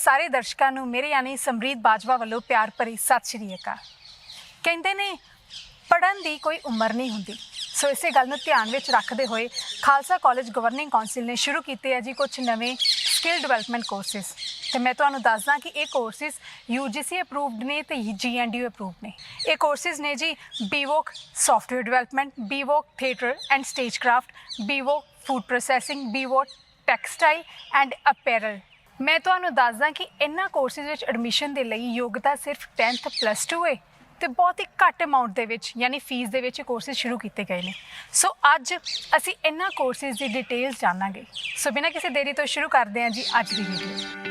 ਸਾਰੇ ਦਰਸ਼ਕਾਂ ਨੂੰ ਮੇਰੇ ਯਾਨੀ ਸਮਰੀਤ ਬਾਜਵਾ ਵੱਲੋਂ ਪਿਆਰ ਭਰੀ ਸਤਿ ਸ਼੍ਰੀ ਅਕਾਲ। ਕਹਿੰਦੇ ਨੇ ਪੜ੍ਹਨ ਦੀ ਕੋਈ ਉਮਰ ਨਹੀਂ ਹੁੰਦੀ, ਸੋ ਇਸੇ ਗੱਲ ਨੂੰ ਧਿਆਨ ਵਿੱਚ ਰੱਖਦੇ ਹੋਏ ਖਾਲਸਾ ਕਾਲਜ ਗਵਰਨਿੰਗ ਕੌਂਸਲ ਨੇ ਸ਼ੁਰੂ ਕੀਤੇ ਹੈ ਜੀ ਕੁਝ ਨਵੇਂ ਸਕਿੱਲ ਡਿਵੈਲਪਮੈਂਟ ਕੋਰਸਿਸ। ਤੇ ਮੈਂ ਤੁਹਾਨੂੰ ਦੱਸਦਾ ਕਿ ਇਹ ਕੋਰਸਿਸ UGC ਅਪਰੂਵਡ ਨੇ ਤੇ GNDU ਅਪਰੂਵਡ ਨੇ। ਇਹ ਕੋਰਸਿਸ ਨੇ ਜੀ BVOC software development, BVOC theatre and stage craft, BVOC food processing, BVOC textile and apparel. ਮੈਂ ਤੁਹਾਨੂੰ ਦੱਸਦਾ ਕਿ ਇਹਨਾਂ ਕੋਰਸਿਸ ਵਿੱਚ ਐਡਮਿਸ਼ਨ ਦੇ ਲਈ ਯੋਗਤਾ ਸਿਰਫ 10th +2 ਹੈ ਤੇ ਬਹੁਤ ਹੀ ਘੱਟ ਅਮਾਊਂਟ ਦੇ ਵਿੱਚ ਯਾਨੀ ਫੀਸ ਦੇ ਵਿੱਚ ਕੋਰਸਿਸ ਸ਼ੁਰੂ ਕੀਤੇ ਗਏ ਨੇ। ਸੋ ਅੱਜ ਅਸੀਂ ਇਹਨਾਂ ਕੋਰਸਿਸ ਦੀ ਡਿਟੇਲਸ ਜਾਣਾਂਗੇ। ਸੋ ਬਿਨਾਂ ਕਿਸੇ ਦੇਰੀ ਤੋਂ ਸ਼ੁਰੂ ਕਰਦੇ ਹਾਂ ਜੀ ਅੱਜ ਦੀ ਵੀਡੀਓ।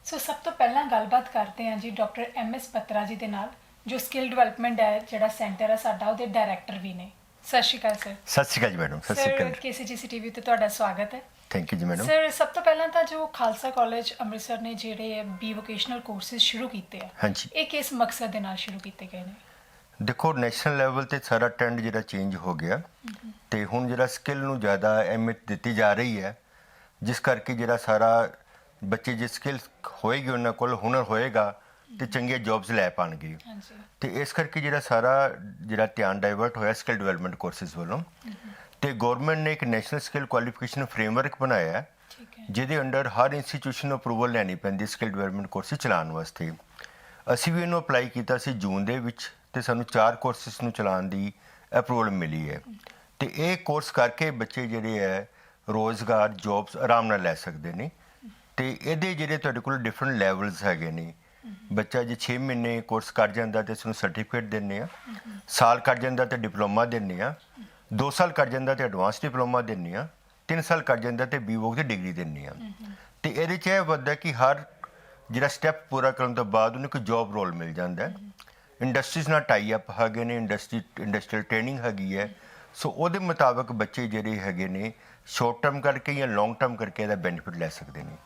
ਸੋ ਸਭ ਤੋਂ ਪਹਿਲਾਂ ਗੱਲਬਾਤ ਕਰਦੇ ਹਾਂ ਜੀ ਡਾਕਟਰ MS ਬੱਤਰਾ ਜੀ ਦੇ ਨਾਲ, ਜੋ ਸਕਿੱਲ ਡਿਵੈਲਪਮੈਂਟ ਹੈ ਜਿਹੜਾ ਸੈਂਟਰ ਹੈ ਸਾਡਾ, ਉਹਦੇ ਡਾਇਰੈਕਟਰ ਵੀ ਨੇ। ਸਤਿ ਸ਼੍ਰੀ ਅਕਾਲ ਸਰ। ਸਤਿ ਸ਼੍ਰੀ ਅਕਾਲ ਜੀ ਮੈਡਮ। ਸਤਿ ਸ਼੍ਰੀ ਅਕਾਲ। KCGC TV ਤੇ ਤੁਹਾਡਾ ਸਵਾਗਤ ਹੈ। ਥੈਂਕ ਯੂ ਜੀ ਮੈਡਮ। ਸਰ ਸਭ ਤੋਂ ਪਹਿਲਾਂ ਤਾਂ ਜੋ ਖਾਲਸਾ ਕਾਲਜ ਅੰਮ੍ਰਿਤਸਰ ਨੇ ਜਿਹੜੇ ਵੋਕੇਸ਼ਨਲ ਕੋਰਸਿਸ ਸ਼ੁਰੂ ਕੀਤੇ ਆ, ਹਾਂਜੀ, ਇਹ ਕਿਸ ਮਕਸਦ ਦੇ ਨਾਲ ਸ਼ੁਰੂ ਕੀਤੇ ਗਏ ਨੇ? ਦੇਖੋ ਨੈਸ਼ਨਲ ਲੈਵਲ ਤੇ ਸਾਰਾ ਟ੍ਰੈਂਡ ਜਿਹੜਾ ਚੇਂਜ ਹੋ ਗਿਆ ਤੇ ਹੁਣ ਜਿਹੜਾ ਸਕਿੱਲ ਨੂੰ ਜ਼ਿਆਦਾ ਅਹਿਮੀਅਤ ਦਿੱਤੀ ਜਾ ਰਹੀ ਹੈ, ਜਿਸ ਕਰਕੇ ਜਿਹੜਾ ਸਾਰਾ ਬੱਚੇ ਜੇ ਸਕਿੱਲ ਹੋਏਗੀ, ਉਹਨਾਂ ਕੋਲ ਹੁਨਰ ਹੋਏਗਾ ਤੇ ਚੰਗੀਆਂ ਜੌਬਸ ਲੈ ਪਾਣਗੇ। ਤੇ ਇਸ ਕਰਕੇ ਜਿਹੜਾ ਸਾਰਾ ਜਿਹੜਾ ਧਿਆਨ ਡਾਇਵਰਟ ਹੋਇਆ ਸਕਿੱਲ ਡਿਵੈਲਪਮੈਂਟ ਕੋਰਸਿਸ ਵੱਲੋਂ, ਤੇ ਗਵਰਨਮੈਂਟ ਨੇ ਇੱਕ ਨੈਸ਼ਨਲ ਸਕਿੱਲ ਕੁਆਲੀਫਿਕੇਸ਼ਨ ਫਰੇਮਵਰਕ ਬਣਾਇਆ ਹੈ, ਜਿਹਦੇ ਅੰਡਰ ਹਰ ਇੰਸਟੀਟਿਊਸ਼ਨ ਨੂੰ ਅਪਰੂਵਲ ਲੈਣੀ ਪੈਂਦੀ ਸਕਿੱਲ ਡਿਵੈਲਪਮੈਂਟ ਕੋਰਸਿਸ ਚਲਾਉਣ ਵਾਸਤੇ। ਅਸੀਂ ਵੀ ਇਹਨੂੰ ਅਪਲਾਈ ਕੀਤਾ ਸੀ ਜੂਨ ਦੇ ਵਿੱਚ ਤੇ ਸਾਨੂੰ 4 ਕੋਰਸਿਸ ਨੂੰ ਚਲਾਉਣ ਦੀ ਅਪਰੂਵਲ ਮਿਲੀ ਹੈ। ਤੇ ਇਹ ਕੋਰਸ ਕਰਕੇ ਬੱਚੇ ਜਿਹੜੇ ਹੈ ਰੋਜ਼ਗਾਰ ਜੌਬਸ ਆਰਾਮ ਨਾਲ ਲੈ ਸਕਦੇ ਨੇ। ਤੇ ਇਹਦੇ ਜਿਹੜੇ ਤੁਹਾਡੇ ਕੋਲ ਡਿਫਰੈਂਟ ਲੈਵਲਸ ਹੈਗੇ ਨੇ। ਬੱਚਾ ਜੇ 6 ਮਹੀਨੇ ਕੋਰਸ ਕਰ ਜਾਂਦਾ ਤੇ ਉਸਨੂੰ ਸਰਟੀਫਿਕੇਟ ਦਿੰਦੇ ਆ, ਸਾਲ ਕਰ ਜਾਂਦਾ ਤੇ ਡਿਪਲੋਮਾ ਦਿੰਦੇ ਆ, 2 ਸਾਲ ਕਰ ਜਾਂਦਾ ਤੇ ਐਡਵਾਂਸ ਡਿਪਲੋਮਾ ਦਿੰਦੇ ਆ, 3 ਸਾਲ ਕਰ ਜਾਂਦਾ ਤੇ BVOC ਦੀ ਡਿਗਰੀ ਦਿੰਦੇ ਆ। ਤੇ ਇਹਦੇ 'ਚ ਇਹ ਵੱਧਦਾ ਕਿ ਹਰ ਜਿਹੜਾ ਸਟੈਪ ਪੂਰਾ ਕਰਨ ਤੋਂ ਬਾਅਦ ਉਹਨੂੰ ਕੋਈ ਜੌਬ ਰੋਲ ਮਿਲ ਜਾਂਦਾ। ਇੰਡਸਟਰੀਜ਼ ਨਾਲ ਟਾਈ ਅਪ ਹੈਗੇ ਨੇ, ਇੰਡਸਟਰੀਅਲ ਟ੍ਰੇਨਿੰਗ ਹੈਗੀ ਹੈ। ਸੋ ਉਹਦੇ ਮੁਤਾਬਕ ਬੱਚੇ ਜਿਹੜੇ ਹੈਗੇ ਨੇ ਸ਼ਾਰਟ ਟਰਮ ਕਰਕੇ ਜਾਂ ਲੌਂਗ ਟਰਮ ਕਰਕੇ ਇਹਦਾ ਬੈਨੀਫਿਟ ਲੈ ਸਕਦੇ ਨੇ।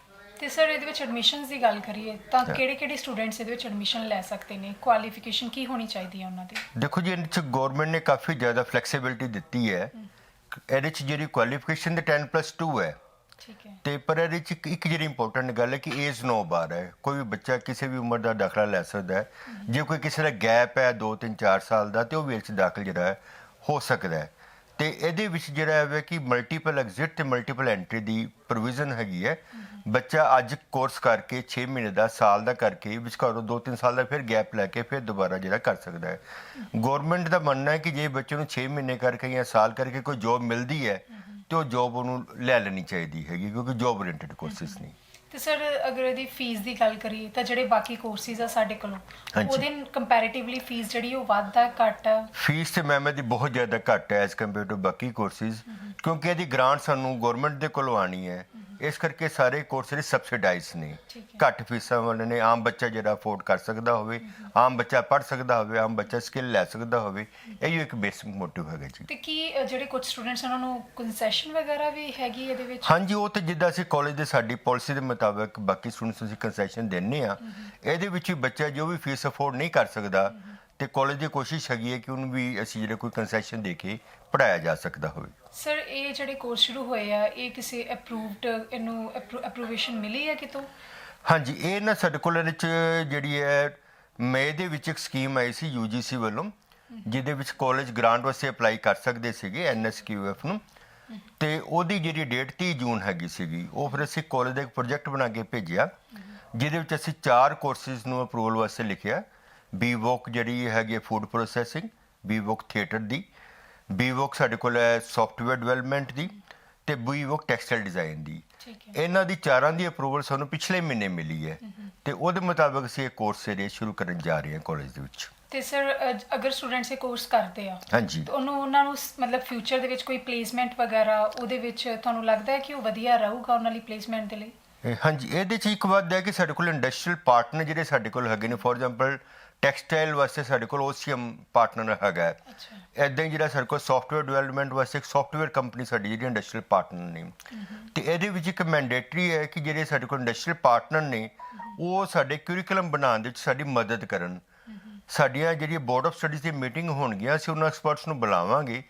ਤੇ ਸਰ ਇਹਦੇ ਵਿੱਚ ਐਡਮਿਸ਼ਨਸ ਦੀ ਗੱਲ ਕਰੀਏ ਤਾਂ ਕਿਹੜੇ ਸਟੂਡੈਂਟਸ ਇਹਦੇ ਵਿੱਚ ਐਡਮਿਸ਼ਨ ਲੈ ਸਕਦੇ ਨੇ? ਕੁਆਲੀਫਿਕੇਸ਼ਨ ਕੀ ਹੋਣੀ ਚਾਹੀਦੀ ਹੈ ਉਹਨਾਂ ਦੀ? ਦੇਖੋ ਜੀ, ਇਹਦੇ 'ਚ ਗਵਰਨਮੈਂਟ ਨੇ ਕਾਫੀ ਜ਼ਿਆਦਾ ਫਲੈਕਸੀਬਿਲਿਟੀ ਦਿੱਤੀ ਹੈ। ਇਹਦੇ 'ਚ ਜਿਹੜੀ ਕੁਆਲੀਫਿਕੇਸ਼ਨ ਦੇ 10 +2 ਹੈ, ਠੀਕ ਹੈ, ਤੇ ਪਰ ਇਹਦੇ 'ਚ ਇੱਕ ਜਿਹੜੀ ਇੰਪੋਰਟੈਂਟ ਗੱਲ ਹੈ ਕਿ ਏਜ 9 ਬਾਰ ਹੈ। ਕੋਈ ਵੀ ਬੱਚਾ ਕਿਸੇ ਵੀ ਉਮਰ ਦਾ ਦਾਖਲਾ ਲੈ ਸਕਦਾ ਹੈ। ਜੇ ਕੋਈ ਕਿਸੇ ਦਾ ਗੈਪ ਹੈ 2 3 4 ਸਾਲ ਦਾ, ਤੇ ਉਹ ਵੀ ਇਸ 'ਚ ਦਾਖਲ ਜਿਹੜਾ ਹੈ ਹੋ ਸਕਦਾ ਹੈ। ਤੇ ਇਹਦੇ ਵਿੱਚ ਜਿਹੜਾ ਹੈ ਕਿ ਮਲਟੀਪਲ ਐਗਜ਼ਿਟ ਤੇ ਮਲਟੀਪਲ ਐਂਟਰੀ ਦੀ ਪ੍ਰੋਵੀਜ਼ਨ ਹੈਗੀ ਹੈ। ਬੱਚਾ ਅੱਜ ਕੋਰਸ ਕਰਕੇ 6 ਮਹੀਨੇ ਦਾ, ਸਾਲ ਦਾ ਕਰਕੇ ਵਿਚਕਾਰੋਂ 2 3 ਸਾਲ ਦਾ ਫਿਰ ਗੈਪ ਲੈ ਕੇ ਫਿਰ ਦੁਬਾਰਾ ਜਿਹੜਾ ਕਰ ਸਕਦਾ ਹੈ। ਗਵਰਨਮੈਂਟ ਦਾ ਮੰਨਣਾ ਹੈ ਕਿ ਜੇ ਬੱਚੇ ਨੂੰ 6 ਮਹੀਨੇ ਕਰਕੇ ਜਾਂ ਸਾਲ ਕਰਕੇ ਕੋਈ ਜੌਬ ਮਿਲਦੀ ਹੈ ਤੇ ਉਹ ਜੌਬ ਉਹਨੂੰ ਲੈ ਲੈਣੀ ਚਾਹੀਦੀ ਹੈਗੀ, ਕਿਉਂਕਿ ਜੌਬ ਓਰੀਐਂਟਡ ਕੋਰਸਿਸ ਨਹੀਂ। ਤੇ ਸਰ ਅਗਰ ਇਹਦੀ ਫੀਸ ਦੀ ਗੱਲ ਕਰੀਏ ਤਾਂ ਜਿਹੜੇ ਬਾਕੀ ਕੋਰਸਿਸ ਆ ਸਾਡੇ ਕੋਲੋਂ, ਉਹਦੇ ਕੰਪੈਰੀਟਿਵਲੀ ਫੀਸ ਜਿਹੜੀ ਉਹ ਵੱਧ ਆ ਘੱਟ ਆ? ਫੀਸ ਤੇ ਮੈਮ ਇਹਦੀ ਬਹੁਤ ਜ਼ਿਆਦਾ ਘੱਟ ਹੈ ਐਜ਼ ਕੰਪੇਅਰ ਟੂ ਬਾਕੀ ਕੋਰਸਿਸ, ਕਿਉਂਕਿ ਇਹਦੀ ਗ੍ਰਾਂਟ ਸਾਨੂੰ ਗਵਰਨਮੈਂਟ ਦੇ ਕੋਲੋਂ ਆਣੀ ਹੈ। ਇਸ ਕਰਕੇ ਸਾਰੇ ਕੋਰਸ ਜਿਹੜੇ ਸਬਸਿਡਾਈਜ਼ ਨੇ, ਘੱਟ ਫੀਸਾਂ ਵਾਲੇ ਨੇ। ਆਮ ਬੱਚਾ ਜਿਹੜਾ ਅਫੋਰਡ ਕਰ ਸਕਦਾ ਹੋਵੇ, ਆਮ ਬੱਚਾ ਪੜ੍ਹ ਸਕਦਾ ਹੋਵੇ, ਆਮ ਬੱਚਾ ਸਕਿੱਲ ਲੈ ਸਕਦਾ ਹੋਵੇ, ਇਹੀ ਇੱਕ ਬੇਸਿਕ ਮੋਟਿਵ ਹੈਗਾ ਜੀ। ਤੇ ਕੀ ਜਿਹੜੇ ਕੁਝ ਸਟੂਡੈਂਟਸ ਉਹਨਾਂ ਨੂੰ ਕੰਸੈਸ਼ਨ ਵਗੈਰਾ ਵੀ ਹੈਗੀ ਇਹਦੇ ਵਿੱਚ? ਹਾਂਜੀ, ਉਹ ਤੇ ਜਿੱਦਾਂ ਅਸੀਂ ਕਾਲਜ ਦੇ ਸਾਡੀ ਪਾਲਿਸੀ ਦੇ ਮੁਤਾਬਕ ਬਾਕੀ ਸਟੂਡੈਂਟਸ ਨੂੰ ਅਸੀਂ ਕੰਸੈਸ਼ਨ ਦਿੰਦੇ ਆ। ਇਹਦੇ ਵਿੱਚ ਵੀ ਬੱਚਾ ਜੋ ਵੀ ਫੀਸ ਅਫੋਰਡ ਨਹੀਂ ਕਰ ਸਕਦਾ ਤੇ ਕਾਲਜ ਦੀ ਕੋਸ਼ਿਸ਼ ਹੈਗੀ ਹੈ ਕਿ ਉਹਨੂੰ ਵੀ ਅਸੀਂ ਜਿਹੜੇ ਕੋਈ ਕੰਸੈਸ਼ਨ ਦੇ ਕੇ ਪੜ੍ਹਾਇਆ ਜਾ ਸਕਦਾ ਹੋਵੇ। ਸਰ ਇਹ ਜਿਹੜੇ ਕੋਰਸ ਸ਼ੁਰੂ ਹੋਏ ਆ, ਇਹ ਕਿਸੇ ਅਪਰੂਵਡ ਇਹਨੂੰ ਅਪਰੂਵੇਸ਼ਨ ਮਿਲੀ ਹੈ ਕਿਤੋਂ? ਹਾਂਜੀ, ਇਹ ਨਾ ਸਾਡੇ ਕੋਲ ਇਹਦੇ 'ਚ ਜਿਹੜੀ ਹੈ ਮਈ ਦੇ ਵਿੱਚ ਇੱਕ ਸਕੀਮ ਆਈ ਸੀ UGC ਵੱਲੋਂ, ਜਿਹਦੇ ਵਿੱਚ ਕਾਲਜ ਗ੍ਰਾਂਟ ਵਾਸਤੇ ਅਪਲਾਈ ਕਰ ਸਕਦੇ ਸੀਗੇ NSQF ਨੂੰ। ਤੇ ਉਹਦੀ ਜਿਹੜੀ ਡੇਟ 30 ਜੂਨ ਹੈਗੀ ਸੀਗੀ। ਉਹ ਫਿਰ ਅਸੀਂ ਕਾਲਜ ਦਾ ਇੱਕ ਪ੍ਰੋਜੈਕਟ ਬਣਾ ਕੇ ਭੇਜਿਆ, ਜਿਹਦੇ ਵਿੱਚ ਅਸੀਂ 4 ਕੋਰਸਿਸ ਨੂੰ ਅਪਰੂਵਲ ਵਾਸਤੇ ਲਿਖਿਆ। BVOC ਜਿਹੜੀ ਹੈਗੀ ਫੂਡ ਪ੍ਰੋਸੈਸਿੰਗ, BVOC ਥੀਏਟਰ ਦੀ, BVOC ਸਾਡੇ ਕੋਲ ਹੈ ਸੌਫਟਵੇਅਰ ਡਿਵੈਲਪਮੈਂਟ ਦੀ, ਤੇ BVOC ਟੈਕਸਟਾਈਲ ਡਿਜ਼ਾਈਨ ਦੀ। ਇਹਨਾਂ ਦੀ 4ਾਂ ਦੀ ਅਪਰੂਵਲ ਸਾਨੂੰ ਪਿਛਲੇ ਮਹੀਨੇ ਮਿਲੀ ਹੈ ਤੇ ਉਹਦੇ ਮੁਤਾਬਕ ਅਸੀਂ ਇਹ ਕੋਰਸ ਜਿਹੜੇ ਸ਼ੁਰੂ ਕਰਨ ਜਾ ਰਹੇ ਹਾਂ ਕਾਲਜ ਦੇ ਵਿੱਚ। ਤੇ ਸਰ ਅਗਰ ਸਟੂਡੈਂਟਸ ਇਹ ਕੋਰਸ ਕਰਦੇ ਆ, ਹਾਂਜੀ, ਤਾਂ ਉਹਨਾਂ ਨੂੰ ਮਤਲਬ ਫਿਊਚਰ ਦੇ ਵਿੱਚ ਕੋਈ ਪਲੇਸਮੈਂਟ ਵਗੈਰਾ ਉਹਦੇ ਵਿੱਚ ਤੁਹਾਨੂੰ ਲੱਗਦਾ ਹੈ ਕਿ ਉਹ ਵਧੀਆ ਰਹੂਗਾ ਉਹਨਾਂ ਲਈ ਪਲੇਸਮੈਂਟ ਦੇ ਲਈ? ਹਾਂਜੀ, ਇਹਦੇ 'ਚ ਇੱਕ ਵਾਰ ਹੈ ਕਿ ਸਾਡੇ ਕੋਲ ਇੰਡਸਟਰੀਅਲ ਪਾਰਟਨਰ ਜਿਹੜੇ ਸਾਡੇ ਕੋਲ ਹੈਗੇ ਨੇ। ਫੋਰ ਐਗਜ਼ਾਮਪਲ ਟੈਕਸਟਾਈਲ ਵਾਸਤੇ ਸਾਡੇ ਕੋਲ OCM ਪਾਰਟਨਰ ਹੈਗਾ। ਅੱਛਾ। ਇੱਦਾਂ ਹੀ ਜਿਹੜਾ ਸਾਡੇ ਕੋਲ ਸੌਫਟਵੇਅਰ ਡਿਵੈਲਪਮੈਂਟ ਵਾਸਤੇ ਇੱਕ ਸੌਫਟਵੇਅਰ ਕੰਪਨੀ ਸਾਡੀ ਜਿਹੜੀ ਇੰਡਸਟਰੀਅਲ ਪਾਰਟਨਰ ਨੇ, ਤੇ ਇਹਦੇ ਵਿੱਚ ਇੱਕ ਮੈਂਡੇਟਰੀ ਹੈ ਕਿ ਜਿਹੜੇ ਸਾਡੇ ਕੋਲ ਇੰਡਸਟਰੀਅਲ ਪਾਰਟਨਰ ਨੇ ਉਹ ਸਾਡੇ ਕਿਊਰੀਕੁਲਮ ਬਣਾਉਣ ਦੇ ਵਿੱਚ ਸਾਡੀ ਮਦਦ ਕਰਨ। ਸਾਡੀਆਂ ਜਿਹੜੀਆਂ board of studies the meeting ਹੋਣਗੀਆਂ, ਅਸੀਂ ਉਹਨਾਂ ਐਕਸਪਰਟਸ ਨੂੰ ਬੁਲਾਵਾਂਗੇ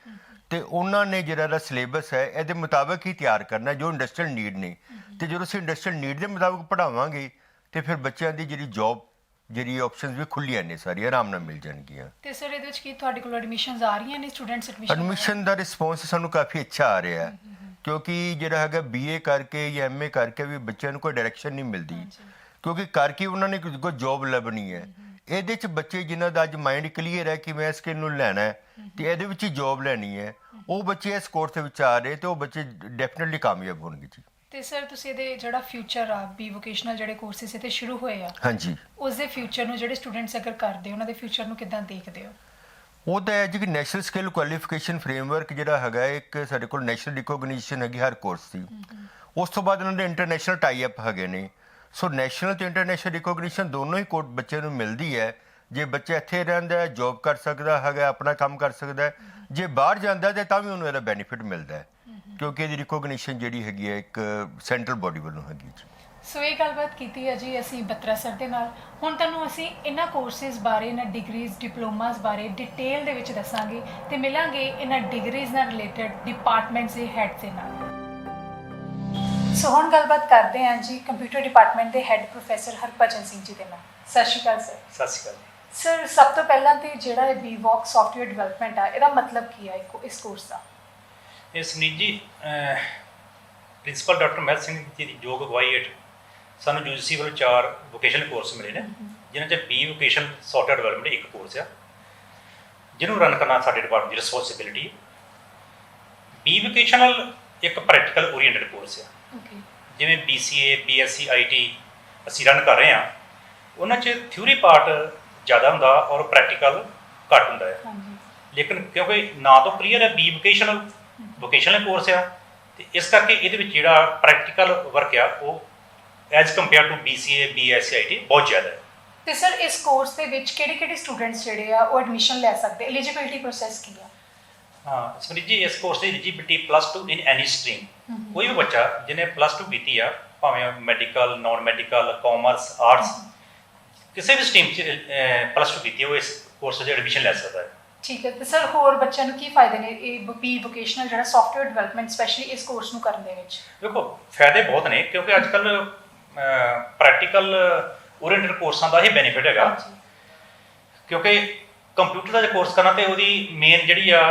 ਤੇ ਉਹਨਾਂ ਨੇ ਜਿਹੜਾ ਇਹਦਾ ਸਿਲੇਬਸ ਹੈ ਇਹਦੇ ਮੁਤਾਬਕ ਹੀ ਤਿਆਰ ਕਰਨਾ ਜੋ ਇੰਡਸਟਰੀਅਲ ਨੀਡ ਨੇ। ਤੇ ਜਦੋਂ ਅਸੀਂ ਇੰਡਸਟਰੀਅਲ ਨੀਡ ਦੇ ਮੁਤਾਬਕ ਪੜ੍ਹਾਵਾਂਗੇ ਤੇ ਫਿਰ ਬੱਚਿਆਂ ਦੀ ਜਿਹੜੀ ਜੌਬ ਜਿਹੜੀ ਆਪਸ਼ਨਸ ਵੀ ਖੁੱਲੀਆਂ ਨੇ, ਸਾਰੀਆਂ ਆਰਾਮ ਨਾਲ ਮਿਲ ਜਾਣਗੀਆਂ। ਤੇ ਸਰ ਇਹਦੇ ਵਿੱਚ ਕੀ ਤੁਹਾਡੇ ਕੋਲ ਐਡਮਿਸ਼ਨਸ ਆ ਰਹੀਆਂ ਨੇ, ਸਟੂਡੈਂਟਸ ਐਡਮਿਸ਼ਨ ਦਾ ਰਿਸਪੌਂਸ ਸਾਨੂੰ ਕਾਫੀ ਅੱਛਾ ਆ ਰਿਹਾ ਹੈ, ਕਿਉਂਕਿ ਜਿਹੜਾ ਹੈਗਾ BA ਕਰਕੇ ਜਾਂ MA ਕਰਕੇ ਵੀ ਬੱਚਿਆਂ ਨੂੰ ਕੋਈ ਡਾਇਰੈਕਸ਼ਨ ਨਹੀਂ ਮਿਲਦੀ, ਕਿਉਂਕਿ ਕਰਕੇ ਉਹਨਾਂ ਨੇ ਕੋਈ ਜੌਬ ਲੱਭਣੀ ਹੈ। ਇਹਦੇ 'ਚ ਬੱਚੇ ਜਿਨ੍ਹਾਂ ਦਾ ਅੱਜ ਮਾਈਂਡ ਕਲੀਅਰ ਹੈ ਕਿ ਮੈਂ ਸਕਿੱਲ ਨੂੰ ਲੈਣਾ ਹੈ ਤੇ ਇਹਦੇ ਵਿੱਚ ਹੀ ਜੌਬ ਲੈਣੀ ਹੈ, ਉਹ ਬੱਚੇ ਇਸ ਕੋਰਸ ਦੇ ਵਿੱਚ ਆ ਰਹੇ ਤੇ ਉਹ ਬੱਚੇ ਡੈਫੀਨਿਟਲੀ ਕਾਮਯਾਬ ਹੋਣਗੇ ਜੀ। ਤੇ ਸਰ ਤੁਸੀਂ ਇਹਦੇ ਜਿਹੜਾ ਫਿਊਚਰ ਆ ਬੀ ਵੋਕੇਸ਼ਨਲ ਜਿਹੜੇ ਕੋਰਸਿਸ ਇੱਥੇ ਸ਼ੁਰੂ ਹੋਏ ਆ, ਹਾਂਜੀ, ਉਸ ਦੇ ਫਿਊਚਰ ਨੂੰ ਜਿਹੜੇ ਸਟੂਡੈਂਟਸ ਅਗਰ ਕਰਦੇ ਉਹਨਾਂ ਦੇ ਫਿਊਚਰ ਨੂੰ ਕਿੱਦਾਂ ਦੇਖਦੇ ਹੋ? ਉਹ ਤਾਂ ਹੈ ਜੀ ਕਿ ਨੈਸ਼ਨਲ ਸਕਿੱਲ ਕੁਆਲੀਫਿਕੇਸ਼ਨ ਫਰੇਮਵਰਕ ਜਿਹੜਾ ਹੈਗਾ ਇੱਕ ਸਾਡੇ ਕੋਲ ਨੈਸ਼ਨਲ ਰਿਕੋਗਨੀਸ਼ਨ ਹੈਗੀ ਹਰ ਕੋਰਸ ਦੀ। ਉਸ ਤੋਂ ਬਾਅਦ ਉਹਨਾਂ ਦੇ ਇੰਟਰਨੈਸ਼ਨਲ ਟਾਈ ਅਪ ਹੈਗੇ ਨੇ। ਸੋ ਨੈਸ਼ਨਲ ਤੇ ਇੰਟਰਨੈਸ਼ਨਲ ਰਿਕੋਗਨੀਸ਼ਨ ਦੋਨੋਂ ਹੀ ਕੋਰਸ ਬੱਚੇ ਨੂੰ ਮਿਲਦੀ ਹੈ। ਜੇ ਬੱਚਾ ਇੱਥੇ ਰਹਿੰਦਾ ਹੈ, ਜੌਬ ਕਰ ਸਕਦਾ ਹੈਗਾ, ਆਪਣਾ ਕੰਮ ਕਰ ਸਕਦਾ ਹੈ। ਜੇ ਬਾਹਰ ਜਾਂਦਾ ਤੇ ਤਾਂ ਵੀ ਉਹਨੂੰ ਇਹਦਾ ਬੈਨੀਫਿਟ ਮਿਲਦਾ ਹੈ, ਕਿਉਂਕਿ ਇਹਦੀ ਰਿਕੋਗਨੀਸ਼ਨ ਜਿਹੜੀ ਹੈਗੀ ਹੈ ਇੱਕ ਸੈਂਟਰਲ ਬੋਡੀ ਵੱਲੋਂ ਹੈਗੀ ਜੀ। ਸੋ ਇਹ ਗੱਲਬਾਤ ਕੀਤੀ ਹੈ ਜੀ ਅਸੀਂ ਬੱਤਰਾ ਸਰ ਦੇ ਨਾਲ। ਹੁਣ ਤੁਹਾਨੂੰ ਅਸੀਂ ਇਹਨਾਂ ਕੋਰਸਿਸ ਬਾਰੇ, ਇਹਨਾਂ ਡਿਗਰੀਜ਼ ਡਿਪਲੋਮਾਸ ਬਾਰੇ ਡਿਟੇਲ ਦੇ ਵਿੱਚ ਦੱਸਾਂਗੇ ਤੇ ਮਿਲਾਂਗੇ ਇਹਨਾਂ ਡਿਗਰੀਜ਼ ਨਾਲ ਰਿਲੇਟਡ ਡਿਪਾਰਟਮੈਂਟਸ ਦੇ ਹੈਡ ਦੇ ਨਾਲ। ਸੋ ਹੁਣ ਗੱਲਬਾਤ ਕਰਦੇ ਹਾਂ ਜੀ ਕੰਪਿਊਟਰ ਡਿਪਾਰਟਮੈਂਟ ਦੇ ਹੈਡ ਪ੍ਰੋਫੈਸਰ ਹਰਭਜਨ ਸਿੰਘ ਜੀ ਦੇ ਨਾਲ। ਸਤਿ ਸ਼੍ਰੀ ਅਕਾਲ ਸਰ। ਸਤਿ ਸ਼੍ਰੀ ਅਕਾਲ ਸਰ, ਸਭ ਤੋਂ ਪਹਿਲਾਂ ਤੇ ਜਿਹੜਾ ਇਹ BVOC ਸੌਫਟਵੇਅਰ ਡਿਵੈਲਪਮੈਂਟ ਆ, ਇਹਦਾ ਮਤਲਬ ਕੀ ਹੈ ਇਸ ਕੋਰਸ ਦਾ? ਇਹ ਸੁਨੀਲ ਜੀ, ਪ੍ਰਿੰਸੀਪਲ ਡਾਕਟਰ ਮਹਿਲ ਸਿੰਘ ਜੀ ਦੀ ਯੋਗ ਅਗਵਾਈ ਹੇਠ ਸਾਨੂੰ UGC ਵੱਲੋਂ 4 ਵੋਕੇਸ਼ਨਲ ਕੋਰਸ ਮਿਲੇ ਨੇ, ਜਿਨ੍ਹਾਂ 'ਚ B ਵੋਕੇਸ਼ਨਲ ਸੌਫਟਵੇਅਰ ਡਿਵੈਲਪਮੈਂਟ ਇੱਕ ਕੋਰਸ ਆ, ਜਿਹਨੂੰ ਰਨ ਕਰਨਾ ਸਾਡੇ ਡਿਪਾਰਟਮੈਂਟ ਦੀ ਰਿਸਪੌਂਸਿਬਿਲਿਟੀ ਹੈ। B ਵੋਕੇਸ਼ਨਲ ਇੱਕ ਪ੍ਰੈਕਟੀਕਲ ਓਰੀਐਂਟਡ ਕੋਰਸ ਆ। ਜਿਵੇਂ BCA BSc IT ਅਸੀਂ ਰਨ ਕਰ ਰਹੇ ਹਾਂ, ਉਹਨਾਂ 'ਚ ਥਿਊਰੀ ਪਾਰਟ ਜ਼ਿਆਦਾ ਹੁੰਦਾ ਔਰ ਪ੍ਰੈਕਟੀਕਲ ਘੱਟ ਹੁੰਦਾ ਹੈ। ਲੇਕਿਨ ਕਿਉਂਕਿ ਨਾਂ ਤੋਂ ਕਲੀਅਰ ਹੈ B ਵੋਕੇਸ਼ਨਲ ਕੋਰਸ ਆ, ਤੇ ਇਸ ਕਰਕੇ ਇਹਦੇ ਵਿੱਚ ਜਿਹੜਾ ਪ੍ਰੈਕਟੀਕਲ ਵਰਕ ਆ ਉਹ as compare to BCA BSc IT ਬਹੁਤ ਜ਼ਿਆਦਾ ਹੈ। ਤੇ ਸਰ ਇਸ ਕੋਰਸ ਦੇ ਵਿੱਚ ਕਿਹੜੇ ਸਟੂਡੈਂਟਸ ਜਿਹੜੇ ਆ ਉਹ ਐਡਮਿਸ਼ਨ ਲੈ ਸਕਦੇ? ਐਲੀਜੀਬਿਲਿਟੀ ਪ੍ਰੋਸੈਸ ਕੀ ਆ? ਹਾਂ ਸਮਰੀਤ ਜੀ, ਇਸ ਕੋਰਸ ਦੀ ਐਲੀਜੀਬਿਲਿਟੀ +2 ਇਨ ਐਨੀ ਸਟਰੀਮ। ਕੋਈ ਵੀ ਬੱਚਾ ਜਿਹਨੇ +2 ਕੀਤੀ ਆ, ਭਾਵੇਂ medical, non medical, commerce, arts, ਕਿਸੇ ਵੀ ਸਟਰੀਮ 'ਚ +2 ਕੀਤੀ ਹੈ, ਉਹ ਇਸ ਕੋਰਸ 'ਚ ਐਡਮਿਸ਼ਨ ਲੈ ਸਕਦਾ ਹੈ। ਠੀਕ ਹੈ। ਤੇ ਸਰ ਹੋਰ ਬੱਚਿਆਂ ਨੂੰ ਕੀ ਫਾਇਦੇ ਨੇ ਇਹ B ਵੋਕੇਸ਼ਨਲ ਜਿਹੜਾ ਸੌਫਟਵੇਅਰ ਡਿਵੈਲਪਮੈਂਟ ਸਪੈਸ਼ਲੀ ਇਸ ਕੋਰਸ ਨੂੰ ਕਰਨ ਦੇ ਵਿੱਚ? ਦੇਖੋ, ਫਾਇਦੇ ਬਹੁਤ ਨੇ, ਕਿਉਂਕਿ ਅੱਜ ਕੱਲ੍ਹ ਪ੍ਰੈਕਟੀਕਲ ਓਰੀਐਂਟਡ ਕੋਰਸਾਂ ਦਾ ਹੀ ਬੈਨੀਫਿਟ ਹੈਗਾ। ਕਿਉਂਕਿ ਕੰਪਿਊਟਰ ਦਾ ਜੇ ਕੋਰਸ ਕਰਨਾ ਤੇ ਉਹਦੀ ਮੇਨ ਜਿਹੜੀ ਆ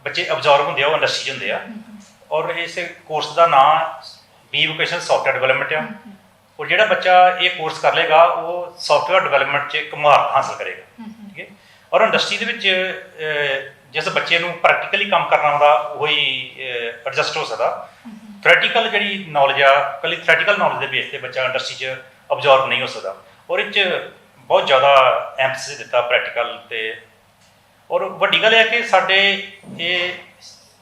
ਬੱਚੇ ਅਬਜ਼ਰਵ ਹੁੰਦੇ ਆ, ਉਹ ਇੰਡਸਟਰੀ 'ਚ ਹੁੰਦੇ ਆ। ਔਰ ਇਸ ਕੋਰਸ ਦਾ ਨਾਮ B ਵੋਕੇਸ਼ਨਲ ਸੌਫਟਵੇਅਰ ਡਿਵੈਲਪਮੈਂਟ ਆ। ਔਰ ਜਿਹੜਾ ਬੱਚਾ ਇਹ ਕੋਰਸ ਕਰ ਲੇਗਾ ਉਹ ਸੌਫਟਵੇਅਰ ਡਿਵੈਲਪਮੈਂਟ 'ਚ ਇੱਕ ਮਹਾਰਤ ਹਾਸਲ ਕਰੇਗਾ। ਠੀਕ ਹੈ। ਔਰ ਇੰਡਸਟਰੀ ਦੇ ਵਿੱਚ ਜਿਸ ਬੱਚੇ ਨੂੰ ਪ੍ਰੈਕਟੀਕਲੀ ਕੰਮ ਕਰਨਾ ਆਉਂਦਾ ਉਹੀ ਐਡਜਸਟ ਹੋ ਸਕਦਾ। ਥਿਓਰੈਟੀਕਲ ਜਿਹੜੀ ਨੌਲੇਜ ਆ, ਇਕੱਲੀ ਥਿਓਰੈਟੀਕਲ ਨੌਲੇਜ ਦੇ ਬੇਸ 'ਤੇ ਬੱਚਾ ਇੰਡਸਟਰੀ 'ਚ ਅਬਜ਼ਰਵ ਨਹੀਂ ਹੋ ਸਕਦਾ। ਔਰ ਇਹ 'ਚ ਬਹੁਤ ਜ਼ਿਆਦਾ ਐਮਫਸਿਸ ਦਿੱਤਾ ਪ੍ਰੈਕਟੀਕਲ 'ਤੇ। ਔਰ ਵੱਡੀ ਗੱਲ ਇਹ ਹੈ ਕਿ ਸਾਡੇ ਇਹ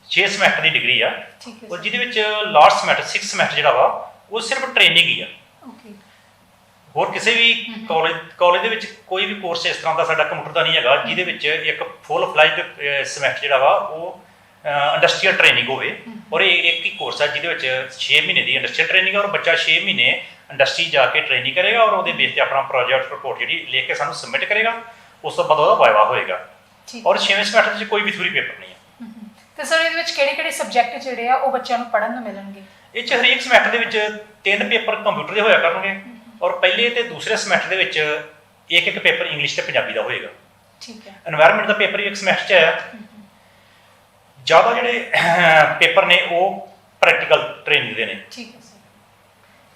6 ਸਮੈਸਟਰ ਦੀ ਡਿਗਰੀ ਆ, ਔਰ ਜਿਹਦੇ ਵਿੱਚ ਲਾਸਟ ਸਮੈਸਟਰ 6 ਸਮੈਸਟਰ ਜਿਹੜਾ ਵਾ ਉਹ ਸਿਰਫ ਟ੍ਰੇਨਿੰਗ ਹੀ ਆ। ਹੋਰ ਕਿਸੇ ਵੀ ਕਾਲਜ ਦੇ ਵਿੱਚ ਕੋਈ ਵੀ ਕੋਰਸ ਇਸ ਤਰ੍ਹਾਂ ਦਾ ਸਾਡਾ ਕੰਪਿਊਟਰ ਦਾ ਨਹੀਂ ਹੈਗਾ ਜਿਹਦੇ ਵਿੱਚ ਇੱਕ ਫੁੱਲ ਫਲੈਜਡ ਸਮੈਸਟਰ ਜਿਹੜਾ ਵਾ ਉਹ ਇੰਡਸਟਰੀਅਲ ਟ੍ਰੇਨਿੰਗ ਹੋਵੇ। ਔਰ ਇਹ ਇੱਕ ਹੀ ਕੋਰਸ ਹੈ ਜਿਹਦੇ ਵਿੱਚ 6 ਮਹੀਨੇ ਦੀ ਇੰਡਸਟਰੀਅਲ ਟ੍ਰੇਨਿੰਗ ਹੈ, ਔਰ ਬੱਚਾ 6 ਮਹੀਨੇ ਇੰਡਸਟਰੀ ਜਾ ਕੇ ਟ੍ਰੇਨਿੰਗ ਕਰੇਗਾ ਔਰ ਉਹਦੇ ਬੇਸ 'ਤੇ ਆਪਣਾ ਪ੍ਰੋਜੈਕਟ ਰਿਪੋਰਟ ਜਿਹੜੀ ਲਿਖ ਕੇ ਸਾਨੂੰ ਸਬਮਿਟ ਕਰੇਗਾ। ਉਸ ਤੋਂ ਬਾਅਦ ਉਹਦਾ ਵਾਇਵਾ ਹੋਏਗਾ। ਔਰ 6ਵੇਂ ਸਮੈਸਟਰ 'ਚ ਕੋਈ ਵੀ ਥਿਊਰੀ ਪੇਪਰ ਨਹੀਂ ਹੈ। ਤੇ ਸਰ ਇਹਦੇ ਵਿੱਚ ਕਿਹੜੇ ਸਬਜੈਕਟ ਜਿਹੜੇ ਆ ਉਹ ਬੱਚਿਆਂ ਨੂੰ ਪੜ੍ਹਨ ਨੂੰ ਮਿਲਣਗੇ? ਇਹ 'ਚ ਹਰੇਕ ਸਮੈਸਟਰ ਦੇ ਵਿੱਚ 3 ਪੇਪਰ ਕੰਪਿਊਟਰ ਦੇ ਹੋਇਆ ਕਰਨਗੇ, ਔਰ ਪਹਿਲੇ ਤੇ ਦੂਸਰੇ ਸਮੈਸਟਰ ਦੇ ਵਿੱਚ ਇੱਕ ਪੇਪਰ ਇੰਗਲਿਸ਼ ਤੇ ਪੰਜਾਬੀ ਦਾ ਹੋਏਗਾ। ਠੀਕ ਹੈ। এনवायरमेंट ਦਾ ਪੇਪਰ ਵੀ ਇੱਕ ਸਮੈਸਟਰ 'ਚ ਆਇਆ। ਜ਼ਿਆਦਾ ਜਿਹੜੇ ਪੇਪਰ ਨੇ ਉਹ ਪ੍ਰੈਕਟੀਕਲ ਟ੍ਰੇਨਿੰਗ ਦੇ ਨੇ। ਠੀਕ ਹੈ ਸਰ।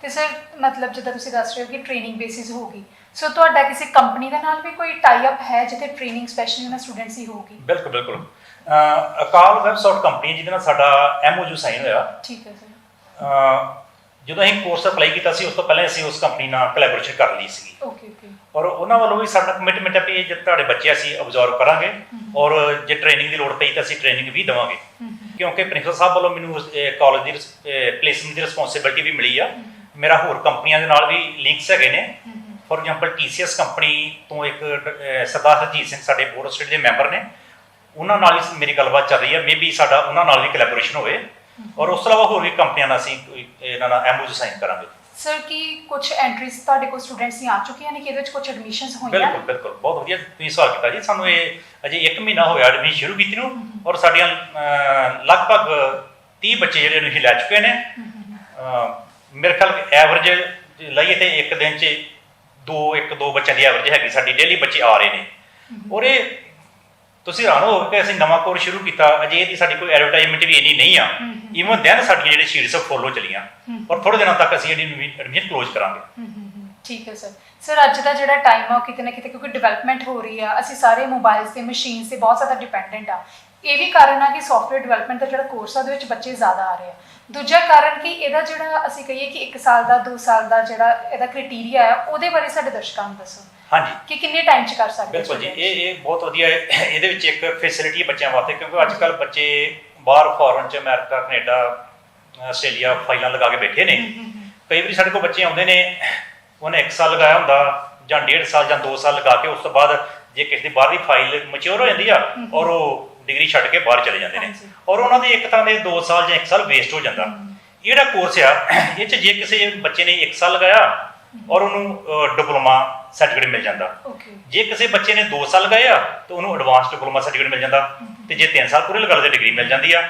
ਤੇ ਸਰ ਮਤਲਬ ਜਿੱਦਾਂ ਤੁਸੀਂ ਦੱਸ ਰਹੇ ਹੋ ਕਿ ਟ੍ਰੇਨਿੰਗ ਬੇਸਿਸ ਹੋਊਗੀ, ਸੋ ਤੁਹਾਡਾ ਕਿਸੇ ਕੰਪਨੀ ਦੇ ਨਾਲ ਵੀ ਕੋਈ ਟਾਈ ਅਪ ਹੈ ਜਿੱਥੇ ਟ੍ਰੇਨਿੰਗ ਸਪੈਸ਼ਲੀ ਉਹਨਾਂ ਸਟੂਡੈਂਟਸ ਦੀ ਹੋਊਗੀ? ਬਿਲਕੁਲ। ਅਕਾਲ ਵੈਬਸਾਈਟ ਕੰਪਨੀ ਜਿਹਦੇ ਨਾਲ ਸਾਡਾ MOU ਸਾਈਨ ਹੋਇਆ। ਠੀਕ ਹੈ ਸਰ। ਜਦੋਂ ਅਸੀਂ ਕੋਰਸ ਅਪਲਾਈ ਕੀਤਾ ਸੀ ਉਸ ਤੋਂ ਪਹਿਲਾਂ ਅਸੀਂ ਉਸ ਕੰਪਨੀ ਨਾਲ ਕੋਲੈਬੋਰੇਸ਼ਨ ਕਰ ਲਈ ਸੀਗੀ। ਓਕੇ। ਔਰ ਉਹਨਾਂ ਵੱਲੋਂ ਵੀ ਸਾਡਾ ਕਮਿਟਮੈਂਟ ਹੈ ਕਿ ਜੇ ਤੁਹਾਡੇ ਬੱਚੇ ਅਸੀਂ ਅਬਜ਼ਰਵ ਕਰਾਂਗੇ ਔਰ ਜੇ ਟ੍ਰੇਨਿੰਗ ਦੀ ਲੋੜ ਪਈ ਤਾਂ ਅਸੀਂ ਟ੍ਰੇਨਿੰਗ ਵੀ ਦੇਵਾਂਗੇ। ਕਿਉਂਕਿ ਪ੍ਰਿੰਸੀਪਲ ਸਾਹਿਬ ਵੱਲੋਂ ਮੈਨੂੰ ਕਾਲਜ ਦੀ ਪਲੇਸਮੈਂਟ ਦੀ ਰਿਸਪੌਂਸਿਬਿਲਿਟੀ ਵੀ ਮਿਲੀ ਆ। ਮੇਰਾ ਹੋਰ ਕੰਪਨੀਆਂ ਦੇ ਨਾਲ ਵੀ ਲਿੰਕਸ ਹੈਗੇ ਨੇ, ਫੋਰ ਐਗਜ਼ਾਮਪਲ TCS ਕੰਪਨੀ ਤੋਂ ਇੱਕ ਸਰਦਾਰ ਹਰਜੀਤ ਸਿੰਘ ਸਾਡੇ ਬੋਰਡ ਆਫ ਸਟੱਡੀ ਦੇ ਮੈਂਬਰ ਨੇ, ਉਹਨਾਂ ਨਾਲ ਵੀ ਮੇਰੀ ਗੱਲਬਾਤ ਚੱਲ ਰਹੀ ਹੈ। ਮੇਬੀ ਸਾਡਾ ਉਹਨਾਂ ਨਾਲ ਵੀ ਕੋਲੈਬੋਰੇਸ਼ਨ ਹੋਵੇ, ਔਰ ਉਸ ਤੋਂ ਇਲਾਵਾ ਹੋਰ ਵੀ ਕੰਪਨੀਆਂ ਨਾਲ ਅਸੀਂ ਇਹਨਾਂ ਨਾਲ MOU ਸਾਈਨ ਕਰਾਂਗੇ। ਸਰ ਕੀ ਕੁਝ ਐਂਟਰੀਜ਼ ਤੁਹਾਡੇ ਕੋਲ ਸਟੂਡੈਂਟਸ ਦੀਆਂ ਆ ਚੁੱਕੀਆਂ ਨੇ ਕਿ ਇਹਦੇ ਵਿੱਚ ਕੁਝ ਐਡਮਿਸ਼ਨਸ ਹੋਈਆਂ? ਬਿਲਕੁਲ ਬਿਲਕੁਲ, ਬਹੁਤ ਵਧੀਆ ਤੁਸੀਂ ਸਵਾਲ ਕੀਤਾ ਜੀ। ਸਾਨੂੰ ਇਹ ਅਜੇ 1 ਮਹੀਨਾ ਹੋਇਆ ਐਡਮਿਸ਼ਨ ਸ਼ੁਰੂ ਕੀਤੀ ਨੂੰ, ਔਰ ਸਾਡੀਆਂ ਲਗਭਗ 30 ਬੱਚੇ ਜਿਹੜੇ ਐਡਮਿਸ਼ਨ ਲੈ ਚੁੱਕੇ ਨੇ। ਮੇਰੇ ਖਿਆਲ ਐਵਰੇਜ ਲਈਏ ਤੇ ਇੱਕ ਦਿਨ 'ਚ 1-2 ਬੱਚਿਆਂ ਦੀ ਐਵਰੇਜ ਹੈਗੀ ਸਾਡੀ, ਡੇਲੀ ਬੱਚੇ ਆ ਰਹੇ ਨੇ। ਔਰ ਇਹ ਤੁਸੀਂ ਹੈਰਾਨ ਹੋ ਕਿ ਅਸੀਂ ਨਵਾਂ ਕੋਰਸ ਸ਼ੁਰੂ ਕੀਤਾ, ਅਜੇ ਇਹਦੀ ਸਾਡੀ ਕੋਈ ਐਡਵਰਟਾਈਜ਼ਮੈਂਟ ਵੀ ਇੰਨੀ ਨਹੀਂ ਆ। ਈਵਨ ਦੈਨ ਸਾਡੀਆਂ ਜਿਹੜੇ ਸ਼ੀਟਸ ਫੋਲੋ ਚਲੀਆਂ, ਔਰ ਥੋੜੇ ਦਿਨਾਂ ਤੱਕ ਅਸੀਂ ਇਹਦੀ ਐਡਮਿਸ਼ਨ ਕਲੋਜ਼ ਕਰਾਂਗੇ। ਠੀਕ ਹੈ ਸਰ। ਸਰ ਅੱਜ ਦਾ ਜਿਹੜਾ ਟਾਈਮ ਆ ਉਹ ਕਿਤੇ ਨਾ ਕਿਤੇ ਕਿਉਂਕਿ ਡਿਵੈਲਪਮੈਂਟ ਹੋ ਰਹੀ ਆ, ਅਸੀਂ ਸਾਰੇ ਮੋਬਾਈਲਸ ਤੇ ਮਸ਼ੀਨਸ ਤੇ ਬਹੁਤ ਜ਼ਿਆਦਾ ਡਿਪੈਂਡੈਂਟ ਆ। ਇਹ ਵੀ ਕਾਰਨ ਆ ਕਿ ਸੌਫਟਵੇਅਰ ਡਿਵੈਲਪਮੈਂਟ ਦਾ ਜਿਹੜਾ ਕੋਰਸ ਆ ਉਹਦੇ ਵਿੱਚ ਬੱਚੇ ਜ਼ਿਆਦਾ ਆ ਰਹੇ ਆ। ਦੂਜਾ ਕਾਰਨ ਕਿ ਇਹਦਾ ਜਿਹੜਾ ਅਸੀਂ ਕਹੀਏ ਕਿ 1 ਸਾਲ ਦਾ 2 ਸਾਲ ਦਾ ਜਿਹੜਾ ਇਹਦਾ ਕ੍ਰਾਈਟੇਰੀਆ ਹੈ, ਉਹਦੇ ਬਾਰੇ ਸਾਡੇ ਦਰਸ਼ਕਾਂ ਨੂੰ ਦੱਸੋ ਹਾਂਜੀ ਕਿ ਕਿੰਨੇ ਟਾਈਮ 'ਚ ਕਰ ਸਕਦੇ? ਬਿਲਕੁਲ ਜੀ, ਇਹ ਬਹੁਤ ਵਧੀਆ ਹੈ। ਇਹਦੇ ਵਿੱਚ ਇੱਕ ਫੈਸਿਲਿਟੀ ਬੱਚਿਆਂ ਵਾਸਤੇ, ਕਿਉਂਕਿ ਅੱਜ ਕੱਲ੍ਹ ਬੱਚੇ ਬਾਹਰ ਫੋਰਨ 'ਚ ਅਮਰੀਕਾ, ਕੈਨੇਡਾ, ਆਸਟ੍ਰੇਲੀਆ ਫਾਈਲਾਂ ਲਗਾ ਕੇ ਬੈਠੇ ਨੇ। ਕਈ ਵਾਰੀ ਸਾਡੇ ਕੋਲ ਬੱਚੇ ਆਉਂਦੇ ਨੇ, ਉਹਨੇ 1 ਸਾਲ ਲਗਾਇਆ ਹੁੰਦਾ ਜਾਂ 1.5 ਸਾਲ ਜਾਂ 2 ਸਾਲ ਲਗਾ ਕੇ ਉਸ ਤੋਂ ਬਾਅਦ ਜੇ ਕਿਸੇ ਦੀ ਬਾਹਰ ਦੀ ਫਾਈਲ ਮੈਚਿਓਰ ਹੋ ਜਾਂਦੀ ਆ, ਔਰ ਉਹ ਡਿਗਰੀ ਛੱਡ ਕੇ ਬਾਹਰ ਚਲੇ ਜਾਂਦੇ ਨੇ, ਔਰ ਉਹਨਾਂ ਦੇ ਇੱਕ ਤਰ੍ਹਾਂ ਦੇ 2 ਸਾਲ ਜਾਂ 1 ਸਾਲ ਵੇਸਟ ਹੋ ਜਾਂਦਾ। ਇਹ ਜਿਹੜਾ ਕੋਰਸ ਆ, ਇਹ 'ਚ ਜੇ ਕਿਸੇ ਬੱਚੇ ਨੇ 1 ਸਾਲ ਲਗਾਇਆ ਔਰ ਉਹਨੂੰ ਡਿਪਲੋਮਾ ਸਰਟੀਫਿਕੇਟ ਮਿਲ ਜਾਂਦਾ। ਜੇ ਕਿਸੇ ਬੱਚੇ ਨੇ 2 ਸਾਲ ਲਗਾਏ ਆ ਤਾਂ ਉਹਨੂੰ ਐਡਵਾਂਸ ਡਿਪਲੋਮਾ ਸਰਟੀਫਿਕੇਟ ਮਿਲ ਜਾਂਦਾ, ਤੇ ਜੇ 3 ਸਾਲ ਪੂਰੇ ਲਗਾ ਲਏ ਤਾਂ ਡਿਗਰੀ ਮਿਲ ਜਾਂਦੀ ਆ।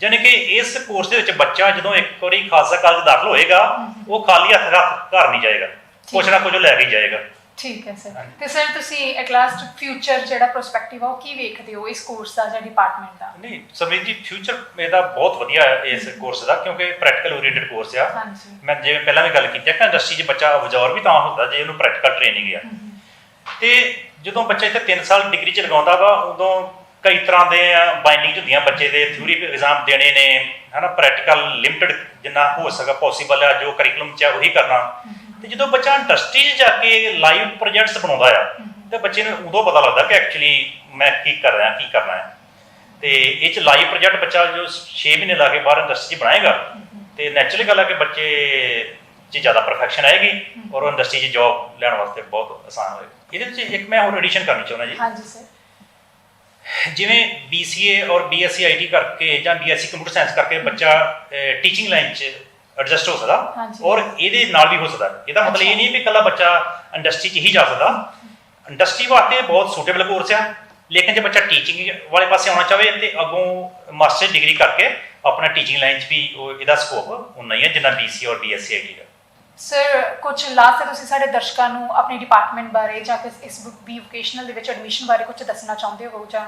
ਯਾਨੀ ਕਿ ਇਸ ਕੋਰਸ ਦੇ ਵਿੱਚ ਬੱਚਾ ਜਦੋਂ ਇੱਕ ਵਾਰੀ ਖਾਲਸਾ ਕਾਲਜ ਦਾਖਲ ਹੋਏਗਾ, ਉਹ ਖਾਲੀ ਹੱਥ ਘਰ ਨਹੀਂ ਜਾਏਗਾ, ਕੁਛ ਨਾ ਕੁਝ ਲੈ ਕੇ ਜਾਏਗਾ। ਠੀਕ ਹੈ ਸਰ। ਤੇ ਸਰ ਤੁਸੀਂ ਐਟ ਲਾਸਟ ਫਿਊਚਰ ਜਿਹੜਾ ਪ੍ਰੋਸਪੈਕਟਿਵ ਆ ਉਹ ਕੀ ਵੇਖਦੇ ਹੋ ਇਸ ਕੋਰਸ ਦਾ ਜਾਂ ਡਿਪਾਰਟਮੈਂਟ ਦਾ? ਨਹੀਂ ਸਮਰੀਤ ਜੀ, ਫਿਊਚਰ ਇਹਦਾ ਬਹੁਤ ਵਧੀਆ ਹੈ ਇਸ ਕੋਰਸ ਦਾ, ਕਿਉਂਕਿ ਪ੍ਰੈਕਟੀਕਲ ਓਰੀਐਂਟਡ ਕੋਰਸ ਆ। ਮੈਂ ਜਿਵੇਂ ਪਹਿਲਾਂ ਵੀ ਗੱਲ ਕੀਤੀ ਕਿ ਇੰਡਸਟਰੀ 'ਚ ਬੱਚਾ ਅਬਜ਼ਰਵ ਵੀ ਤਾਂ ਹੁੰਦਾ ਜੇ ਉਹਨੂੰ ਪ੍ਰੈਕਟੀਕਲ ਟ੍ਰੇਨਿੰਗ ਆ। ਤੇ ਜਦੋਂ ਬੱਚਾ ਇੱਥੇ 3 ਸਾਲ ਡਿਗਰੀ 'ਚ ਲਗਾਉਂਦਾ ਵਾ, ਉਦੋਂ ਕਈ ਤਰ੍ਹਾਂ ਦੇ ਬਾਈਂਡਿੰਗ ਹੁੰਦੀਆਂ ਬੱਚੇ ਦੇ, ਥਿਊਰੀ ਐਗਜ਼ਾਮ ਦੇਣੇ ਨੇ, ਹੈ ਨਾ, ਪ੍ਰੈਕਟੀਕਲ ਲਿਮਟਿਡ ਜਿੰਨਾ ਹੋ ਸਕਦਾ ਪੋਸੀਬਲ ਆ, ਜੋ ਕਰਿਕੂਲਮ 'ਚ ਉਹੀ ਕਰਨਾ। ਤੇ ਜਦੋਂ ਬੱਚਾ ਇੰਡਸਟਰੀ 'ਚ ਜਾ ਕੇ ਲਾਈਵ ਪ੍ਰੋਜੈਕਟਸ ਬਣਾਉਂਦਾ ਆ, ਤੇ ਬੱਚੇ ਨੂੰ ਉਦੋਂ ਪਤਾ ਲੱਗਦਾ ਕਿ ਐਕਚੁਅਲੀ ਮੈਂ ਕੀ ਕਰ ਰਿਹਾ, ਕੀ ਕਰਨਾ ਹੈ। ਤੇ ਇਹ 'ਚ ਲਾਈਵ ਪ੍ਰੋਜੈਕਟ ਬੱਚਾ ਜੋ 6 ਮਹੀਨੇ ਲਾ ਕੇ ਬਾਹਰ ਇੰਡਸਟਰੀ 'ਚ ਬਣਾਏਗਾ, ਤੇ ਨੈਚੁਰਲੀ ਗੱਲ ਹੈ ਕਿ ਬੱਚੇ 'ਚ ਜ਼ਿਆਦਾ ਪਰਫੈਕਸ਼ਨ ਆਏਗੀ, ਔਰ ਉਹ ਇੰਡਸਟਰੀ 'ਚ ਜੋਬ ਲੈਣ ਵਾਸਤੇ ਬਹੁਤ ਆਸਾਨ ਹੋਏਗਾ। ਇਹਦੇ ਵਿੱਚ ਇੱਕ ਮੈਂ ਹੋਰ ਐਡੀਸ਼ਨ ਕਰਨੀ ਚਾਹੁੰਦਾ ਜੀ। ਹਾਂਜੀ ਸਰ। ਜਿਵੇਂ BCA ਔਰ BSc IT ਕਰਕੇ ਜਾਂ BSc ਕੰਪਿਊਟਰ ਸਾਇੰਸ ਕਰਕੇ ਬੱਚਾ ਟੀਚਿੰਗ ਲਾਈਨ 'ਚ ਐਡਜਸਟ ਹੋ ਸਕਦਾ, ਔਰ ਇਹਦੇ ਨਾਲ ਵੀ ਹੋ ਸਕਦਾ। ਇਹਦਾ ਮਤਲਬ ਇਹ ਨਹੀਂ ਵੀ ਇਕੱਲਾ ਬੱਚਾ ਇੰਡਸਟਰੀ 'ਚ ਹੀ ਜਾ ਸਕਦਾ। ਇੰਡਸਟਰੀ ਵਾਸਤੇ ਬਹੁਤ ਸੂਟੇਬਲ ਕੋਰਸ ਆ, ਲੇਕਿਨ ਜੇ ਬੱਚਾ ਟੀਚਿੰਗ ਵਾਲੇ ਪਾਸੇ ਆਉਣਾ ਚਾਹਵੇ ਤੇ ਅੱਗੋਂ ਮਾਸਟਰ ਡਿਗਰੀ ਕਰਕੇ ਆਪਣਾ ਟੀਚਿੰਗ ਲਾਈਨ 'ਚ ਵੀ ਇਹਦਾ ਸਕੋਪ ਉਨਾ ਹੀ ਹੈ ਜਿੰਨਾ BCA ਔਰ BSc IT ਦਾ। ਸਰ ਕੁਝ ਲਾਸਟ ਤੁਸੀਂ ਸਾਡੇ ਦਰਸ਼ਕਾਂ ਨੂੰ ਆਪਣੇ ਡਿਪਾਰਟਮੈਂਟ ਬਾਰੇ ਜਾਂ ਇਸ ਵੀ ਵੋਕੇਸ਼ਨਲ ਦੇ ਵਿੱਚ ਐਡਮਿਸ਼ਨ ਬਾਰੇ ਕੁਝ ਦੱਸਣਾ ਚਾਹੁੰਦੇ ਹੋ? ਜਾਂ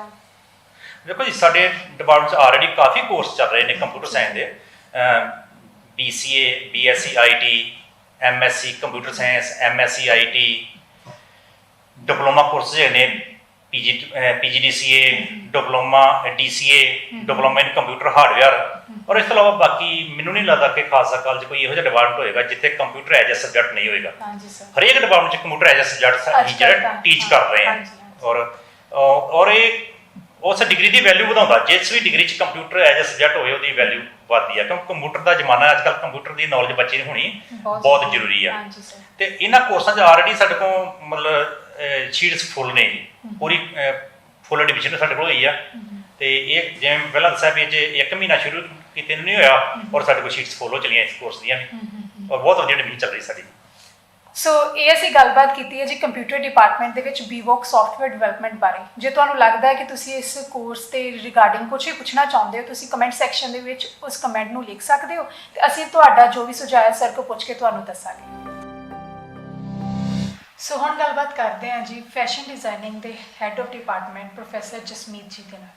ਦੇਖੋ ਜੀ, ਸਾਡੇ ਡਿਪਾਰਟਮੈਂਟ 'ਚ ਆਲਰੇਡੀ ਕਾਫੀ ਕੋਰਸ ਚੱਲ ਰਹੇ ਨੇ ਕੰਪਿਊਟਰ ਸਾਇੰਸ ਦੇ। BCA, BSc IT, MSc computer science, MSc IT, diploma course ਹੈਗੇ ਨੇ, PGDCA, diploma DCA, diploma in computer hardware. ਔਰ ਇਸ ਤੋਂ ਇਲਾਵਾ ਬਾਕੀ ਮੈਨੂੰ ਨਹੀਂ ਲੱਗਦਾ ਕਿ ਖਾਲਸਾ ਕਾਲਜ ਕੋਈ ਇਹੋ ਜਿਹਾ ਡਿਪਾਰਟਮੈਂਟ ਹੋਏਗਾ ਜਿੱਥੇ ਕੰਪਿਊਟਰ ਐਜ ਅ ਸਬਜੈਕਟ ਨਹੀਂ ਹੋਏਗਾ। ਹਰੇਕ ਡਿਪਾਰਟਮੈਂਟ 'ਚ ਕੰਪਿਊਟਰ ਐਜ ਅ ਸਬਜੈਕਟ ਅਸੀਂ ਜਿਹੜਾ ਟੀਚ ਕਰ ਰਹੇ ਹਾਂ, ਔਰ ਇਹ ਉਸ ਡਿਗਰੀ ਦੀ ਵੈਲਿਊ ਵਧਾਉਂਦਾ। ਜਿਸ ਵੀ ਡਿਗਰੀ 'ਚ ਕੰਪਿਊਟਰ ਐਜ ਅ ਸਬਜੈਕਟ ਹੋਏ ਉਹਦੀ ਵੈਲਿਊ ਵੱਧਦੀ ਹੈ, ਕਿਉਂਕਿ ਕੰਪਿਊਟਰ ਦਾ ਜ਼ਮਾਨਾ ਅੱਜ ਕੱਲ੍ਹ, ਕੰਪਿਊਟਰ ਦੀ ਨੌਲੇਜ ਬੱਚੇ ਨੂੰ ਹੋਣੀ ਬਹੁਤ ਜ਼ਰੂਰੀ ਆ। ਤੇ ਇਹਨਾਂ ਕੋਰਸਾਂ 'ਚ ਆਲਰੇਡੀ ਸਾਡੇ ਕੋਲ ਮਤਲਬ ਸ਼ੀਟਸ ਫੁੱਲ ਨੇ ਜੀ, ਪੂਰੀ ਫੁੱਲ ਐਡਮਿਸ਼ਨ ਸਾਡੇ ਕੋਲ ਹੋਈ ਆ। ਤੇ ਇਹ ਜਿਵੇਂ ਪਹਿਲਾਂ ਦੱਸਿਆ ਵੀ ਜੇ 1 ਮਹੀਨਾ ਸ਼ੁਰੂ ਕੀਤੇ ਨੂੰ ਨਹੀਂ ਹੋਇਆ, ਔਰ ਸਾਡੇ ਕੋਲ ਸ਼ੀਟਸ ਫੁੱਲ ਹੋ ਚਲੀਆਂ ਇਸ ਕੋਰਸ ਦੀਆਂ ਵੀ, ਔਰ ਬਹੁਤ ਵਧੀਆ ਐਡਮਿਸ਼ਨ ਚੱਲ ਰਹੀ ਸਾਡੀ। ਸੋ ਇਹ ਅਸੀਂ ਗੱਲਬਾਤ ਕੀਤੀ ਹੈ ਜੀ ਕੰਪਿਊਟਰ ਡਿਪਾਰਟਮੈਂਟ ਦੇ ਵਿੱਚ BVOC ਸੌਫਟਵੇਅਰ ਡਿਵੈਲਪਮੈਂਟ ਬਾਰੇ। ਜੇ ਤੁਹਾਨੂੰ ਲੱਗਦਾ ਹੈ ਕਿ ਤੁਸੀਂ ਇਸ ਕੋਰਸ ਤੇ ਰਿਗਾਰਡਿੰਗ ਕੁਝ ਵੀ ਪੁੱਛਣਾ ਚਾਹੁੰਦੇ ਹੋ, ਤੁਸੀਂ ਕਮੈਂਟ ਸੈਕਸ਼ਨ ਦੇ ਵਿੱਚ ਉਸ ਕਮੈਂਟ ਨੂੰ ਲਿਖ ਸਕਦੇ ਹੋ, ਤੇ ਅਸੀਂ ਤੁਹਾਡਾ ਜੋ ਵੀ ਸੁਝਾਅ ਹੈ ਸਰ ਕੋਲ ਪੁੱਛ ਕੇ ਤੁਹਾਨੂੰ ਦੱਸਾਂਗੇ। ਸੋ ਹੁਣ ਗੱਲਬਾਤ ਕਰਦੇ ਹਾਂ ਜੀ ਫੈਸ਼ਨ ਡਿਜ਼ਾਈਨਿੰਗ ਦੇ head of department professor Jasmeet ji ਦੇ ਨਾਲ।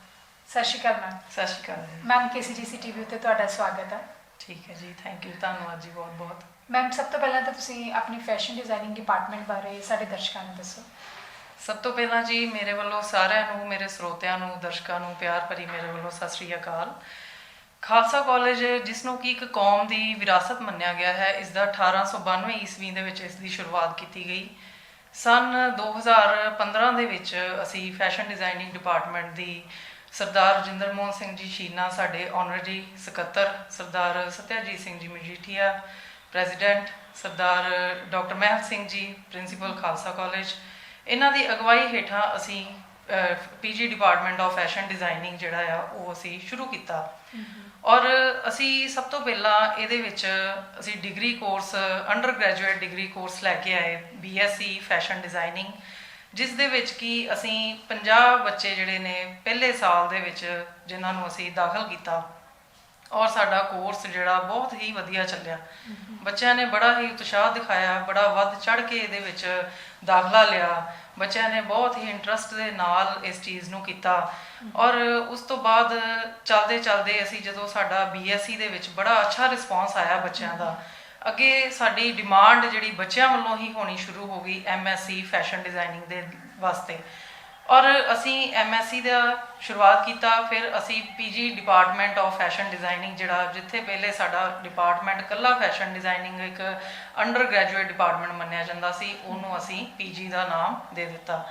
ਸਤਿ ਸ਼੍ਰੀ ਅਕਾਲ ਮੈਮ। ਸਤਿ ਸ਼੍ਰੀ ਅਕਾਲ ਮੈਮ, KCGC TV ਉੱਤੇ ਤੁਹਾਡਾ ਸਵਾਗਤ ਹੈ। ਠੀਕ ਹੈ ਜੀ, ਥੈਂਕ ਯੂ, ਧੰਨਵਾਦ ਜੀ ਬਹੁਤ ਬਹੁਤ। ਮੈਮ, ਸਭ ਤੋਂ ਪਹਿਲਾਂ ਤਾਂ ਤੁਸੀਂ ਆਪਣੀ ਫੈਸ਼ਨ ਡਿਜ਼ਾਈਨਿੰਗ ਡਿਪਾਰਟਮੈਂਟ ਬਾਰੇ ਸਾਡੇ ਦਰਸ਼ਕਾਂ ਨੂੰ ਦੱਸੋ। ਸਭ ਤੋਂ ਪਹਿਲਾਂ ਜੀ ਮੇਰੇ ਵੱਲੋਂ ਸਾਰਿਆਂ ਨੂੰ, ਮੇਰੇ ਸਰੋਤਿਆਂ ਨੂੰ, ਦਰਸ਼ਕਾਂ ਨੂੰ ਪਿਆਰ ਭਰੀ ਮੇਰੇ ਵੱਲੋਂ ਸਤਿ ਸ਼੍ਰੀ ਅਕਾਲ। ਖਾਲਸਾ ਕਾਲਜ ਜਿਸ ਨੂੰ ਕਿ ਇੱਕ ਕੌਮ ਦੀ ਵਿਰਾਸਤ ਮੰਨਿਆ ਗਿਆ ਹੈ, ਇਸ ਦਾ 1892 ਈਸਵੀ ਦੇ ਵਿੱਚ ਇਸ ਦੀ ਸ਼ੁਰੂਆਤ ਕੀਤੀ ਗਈ। ਸੰਨ 2015 ਦੇ ਵਿੱਚ ਅਸੀਂ ਫੈਸ਼ਨ ਡਿਜ਼ਾਈਨਿੰਗ ਡਿਪਾਰਟਮੈਂਟ ਦੀ ਸਰਦਾਰ ਰਜਿੰਦਰ ਮੋਹਨ ਸਿੰਘ ਜੀ ਸ਼ੀਨਾ, ਸਾਡੇ ਆਨਰੇਰੀ ਸਕੱਤਰ ਸਰਦਾਰ ਸਤਿਆਜੀਤ ਸਿੰਘ ਜੀ ਮਜੀਠੀਆ, ਪ੍ਰੈਜ਼ੀਡੈਂਟ ਸਰਦਾਰ doctor Mahal Singh ji, principal Khalsa college, ਇਹਨਾਂ ਦੀ ਅਗਵਾਈ ਹੇਠਾਂ ਅਸੀਂ PG department of fashion designing ਜਿਹੜਾ ਆ ਉਹ ਅਸੀਂ ਸ਼ੁਰੂ ਕੀਤਾ। ਔਰ ਅਸੀਂ ਸਭ ਤੋਂ ਪਹਿਲਾਂ ਇਹਦੇ ਵਿੱਚ ਅਸੀਂ degree course, under graduate degree course ਲੈ ਕੇ ਆਏ, BSc ਫੈਸ਼ਨ ਡਿਜ਼ਾਈਨਿੰਗ, ਜਿਸ ਦੇ ਵਿੱਚ ਕਿ ਅਸੀਂ 50 ਬੱਚੇ ਜਿਹੜੇ ਨੇ ਪਹਿਲੇ ਸਾਲ ਦੇ ਵਿੱਚ ਜਿਨ੍ਹਾਂ ਨੂੰ ਅਸੀਂ ਦਾਖਲ ਕੀਤਾ। ਔਰ ਸਾਡਾ ਕੋਰਸ ਜਿਹੜਾ ਬਹੁਤ ਹੀ ਵਧੀਆ ਚੱਲਿਆ। ਬੱਚਿਆਂ ਨੇ ਬੜਾ ਹੀ ਉਤਸ਼ਾਹ ਦਿਖਾਇਆ, ਬੜਾ ਵੱਧ ਚੜ੍ਹ ਕੇ ਇਹਦੇ ਵਿੱਚ ਦਾਖਲਾ ਲਿਆ। ਬੱਚਿਆਂ ਨੇ ਬਹੁਤ ਹੀ ਇੰਟਰਸਟ ਦੇ ਨਾਲ ਇਸ ਚੀਜ਼ ਨੂੰ ਕੀਤਾ। ਔਰ ਉਸ ਤੋਂ ਬਾਅਦ ਚੱਲਦੇ ਚੱਲਦੇ ਅਸੀਂ ਜਦੋਂ ਸਾਡਾ BSc ਦੇ ਵਿੱਚ ਬੜਾ ਅੱਛਾ ਰਿਸਪੌਂਸ ਆਇਆ ਬੱਚਿਆਂ ਦਾ, ਅੱਗੇ ਸਾਡੀ ਡਿਮਾਂਡ ਜਿਹੜੀ ਬੱਚਿਆਂ ਵੱਲੋਂ ਹੀ ਹੋਣੀ ਸ਼ੁਰੂ ਹੋ ਗਈ MSc ਫੈਸ਼ਨ ਡਿਜ਼ਾਈਨਿੰਗ ਦੇ ਵਾਸਤੇ। ਔਰ ਅਸੀਂ MSc ਦਾ ਸ਼ੁਰੂਆਤ ਕੀਤਾ। ਫਿਰ ਅਸੀਂ PG department of fashion designing, ਜਿਹੜਾ ਜਿੱਥੇ ਪਹਿਲੇ ਸਾਡਾ ਡਿਪਾਰਟਮੈਂਟ ਇਕੱਲਾ ਫੈਸ਼ਨ ਡਿਜ਼ਾਈਨਿੰਗ ਇੱਕ ਅੰਡਰ ਗ੍ਰੈਜੂਏਟ ਡਿਪਾਰਟਮੈਂਟ ਮੰਨਿਆ ਜਾਂਦਾ ਸੀ, ਉਹਨੂੰ ਅਸੀਂ PG ਦਾ ਨਾਮ ਦੇ ਦਿੱਤਾ।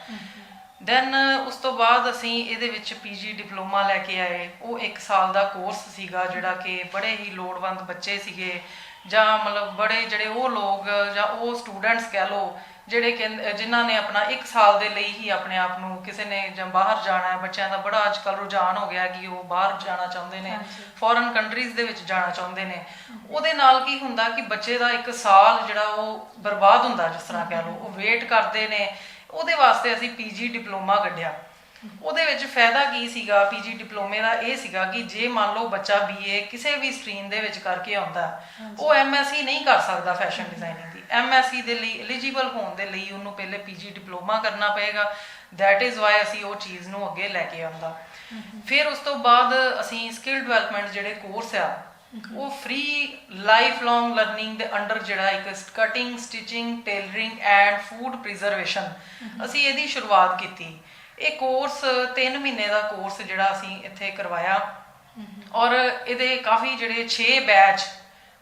ਦੈਨ ਉਸ ਤੋਂ ਬਾਅਦ ਅਸੀਂ ਇਹਦੇ ਵਿੱਚ PG ਡਿਪਲੋਮਾ ਲੈ ਕੇ ਆਏ। ਉਹ 1 ਸਾਲ ਦਾ ਕੋਰਸ ਸੀਗਾ ਜਿਹੜਾ ਕਿ ਬੜੇ ਹੀ ਲੋੜਵੰਦ ਬੱਚੇ ਸੀਗੇ, ਜਾਂ ਮਤਲਬ ਬੜੇ ਜਿਹੜੇ ਉਹ ਲੋਕ ਜਾਂ ਉਹ ਸਟੂਡੈਂਟਸ ਕਹਿ ਲਓ ਜਿਹੜੇ ਜਿਨ੍ਹਾਂ ਨੇ ਆਪਣਾ 1 ਸਾਲ ਦੇ ਲਈ ਹੀ ਆਪਣੇ ਆਪ ਨੂੰ, ਕਿਸੇ ਨੇ ਜਾਂ ਬਾਹਰ ਜਾਣਾ ਹੈ, ਬੱਚਿਆਂ ਦਾ ਬੜਾ ਅੱਜ ਕੱਲ੍ਹ ਰੁਝਾਨ ਹੋ ਗਿਆ ਕਿ ਉਹ ਬਾਹਰ ਜਾਣਾ ਚਾਹੁੰਦੇ ਨੇ, ਫੋਰਨ ਕੰਟਰੀਜ਼ ਦੇ ਵਿੱਚ ਜਾਣਾ ਚਾਹੁੰਦੇ ਨੇ। ਉਹਦੇ ਨਾਲ ਕੀ ਹੁੰਦਾ ਕਿ ਬੱਚੇ ਦਾ 1 ਸਾਲ ਜਿਹੜਾ ਉਹ ਬਰਬਾਦ ਹੁੰਦਾ, ਜਿਸ ਤਰ੍ਹਾਂ ਕਹਿ ਲਓ, ਉਹ ਵੇਟ ਕਰਦੇ ਨੇ। ਉਹਦੇ ਵਾਸਤੇ ਅਸੀਂ PG ਡਿਪਲੋਮਾ ਕੱਢਿਆ। ਉਹਦੇ ਵਿੱਚ ਫਾਇਦਾ ਕੀ ਸੀਗਾ PG ਡਿਪਲੋਮੇ ਦਾ? ਇਹ ਸੀਗਾ ਕਿ ਜੇ ਮੰਨ ਲਓ ਬੱਚਾ BA ਕਿਸੇ ਵੀ ਸਟਰੀਮ ਦੇ ਵਿੱਚ ਕਰਕੇ ਆਉਂਦਾ, ਉਹ MSc ਨਹੀਂ ਕਰ ਸਕਦਾ ਫੈਸ਼ਨ ਡਿਜ਼ਾਈਨਿੰਗ ਦੀ। MSc ਦੇ ਲਈ ਐਲੀਜੀਬਲ ਹੋਣ ਦੇ ਲਈ ਉਹਨੂੰ ਪਹਿਲੇ PG ਡਿਪਲੋਮਾ ਕਰਨਾ ਪਏਗਾ। ਦੈਟ ਇਜ਼ ਵਾਈ ਅਸੀਂ ਉਹ ਚੀਜ਼ ਨੂੰ ਅੱਗੇ ਲੈ ਕੇ ਆਉਂਦਾ। ਫਿਰ ਉਸ ਤੋਂ ਬਾਅਦ ਅਸੀਂ ਸਕਿੱਲ ਡਿਵੈਲਪਮੈਂਟ ਜਿਹੜੇ ਕੋਰਸ ਆ ਉਹ ਫ੍ਰੀ ਲਾਈਫ ਲੌਂਗ ਲਰਨਿੰਗ ਦੇ ਅੰਡਰ, ਜਿਹੜਾ ਇੱਕ cutting, stitching, tailoring and food preservation, ਅਸੀਂ ਇਹਦੀ ਸ਼ੁਰੂਆਤ ਕੀਤੀ। ਇਹ ਕੋਰਸ 3 ਮਹੀਨੇ ਦਾ ਕੋਰਸ ਜਿਹੜਾ ਅਸੀਂ ਇੱਥੇ ਕਰਵਾਇਆ। ਔਰ ਇਹਦੇ ਕਾਫੀ ਜਿਹੜੇ 6 ਬੈਚ,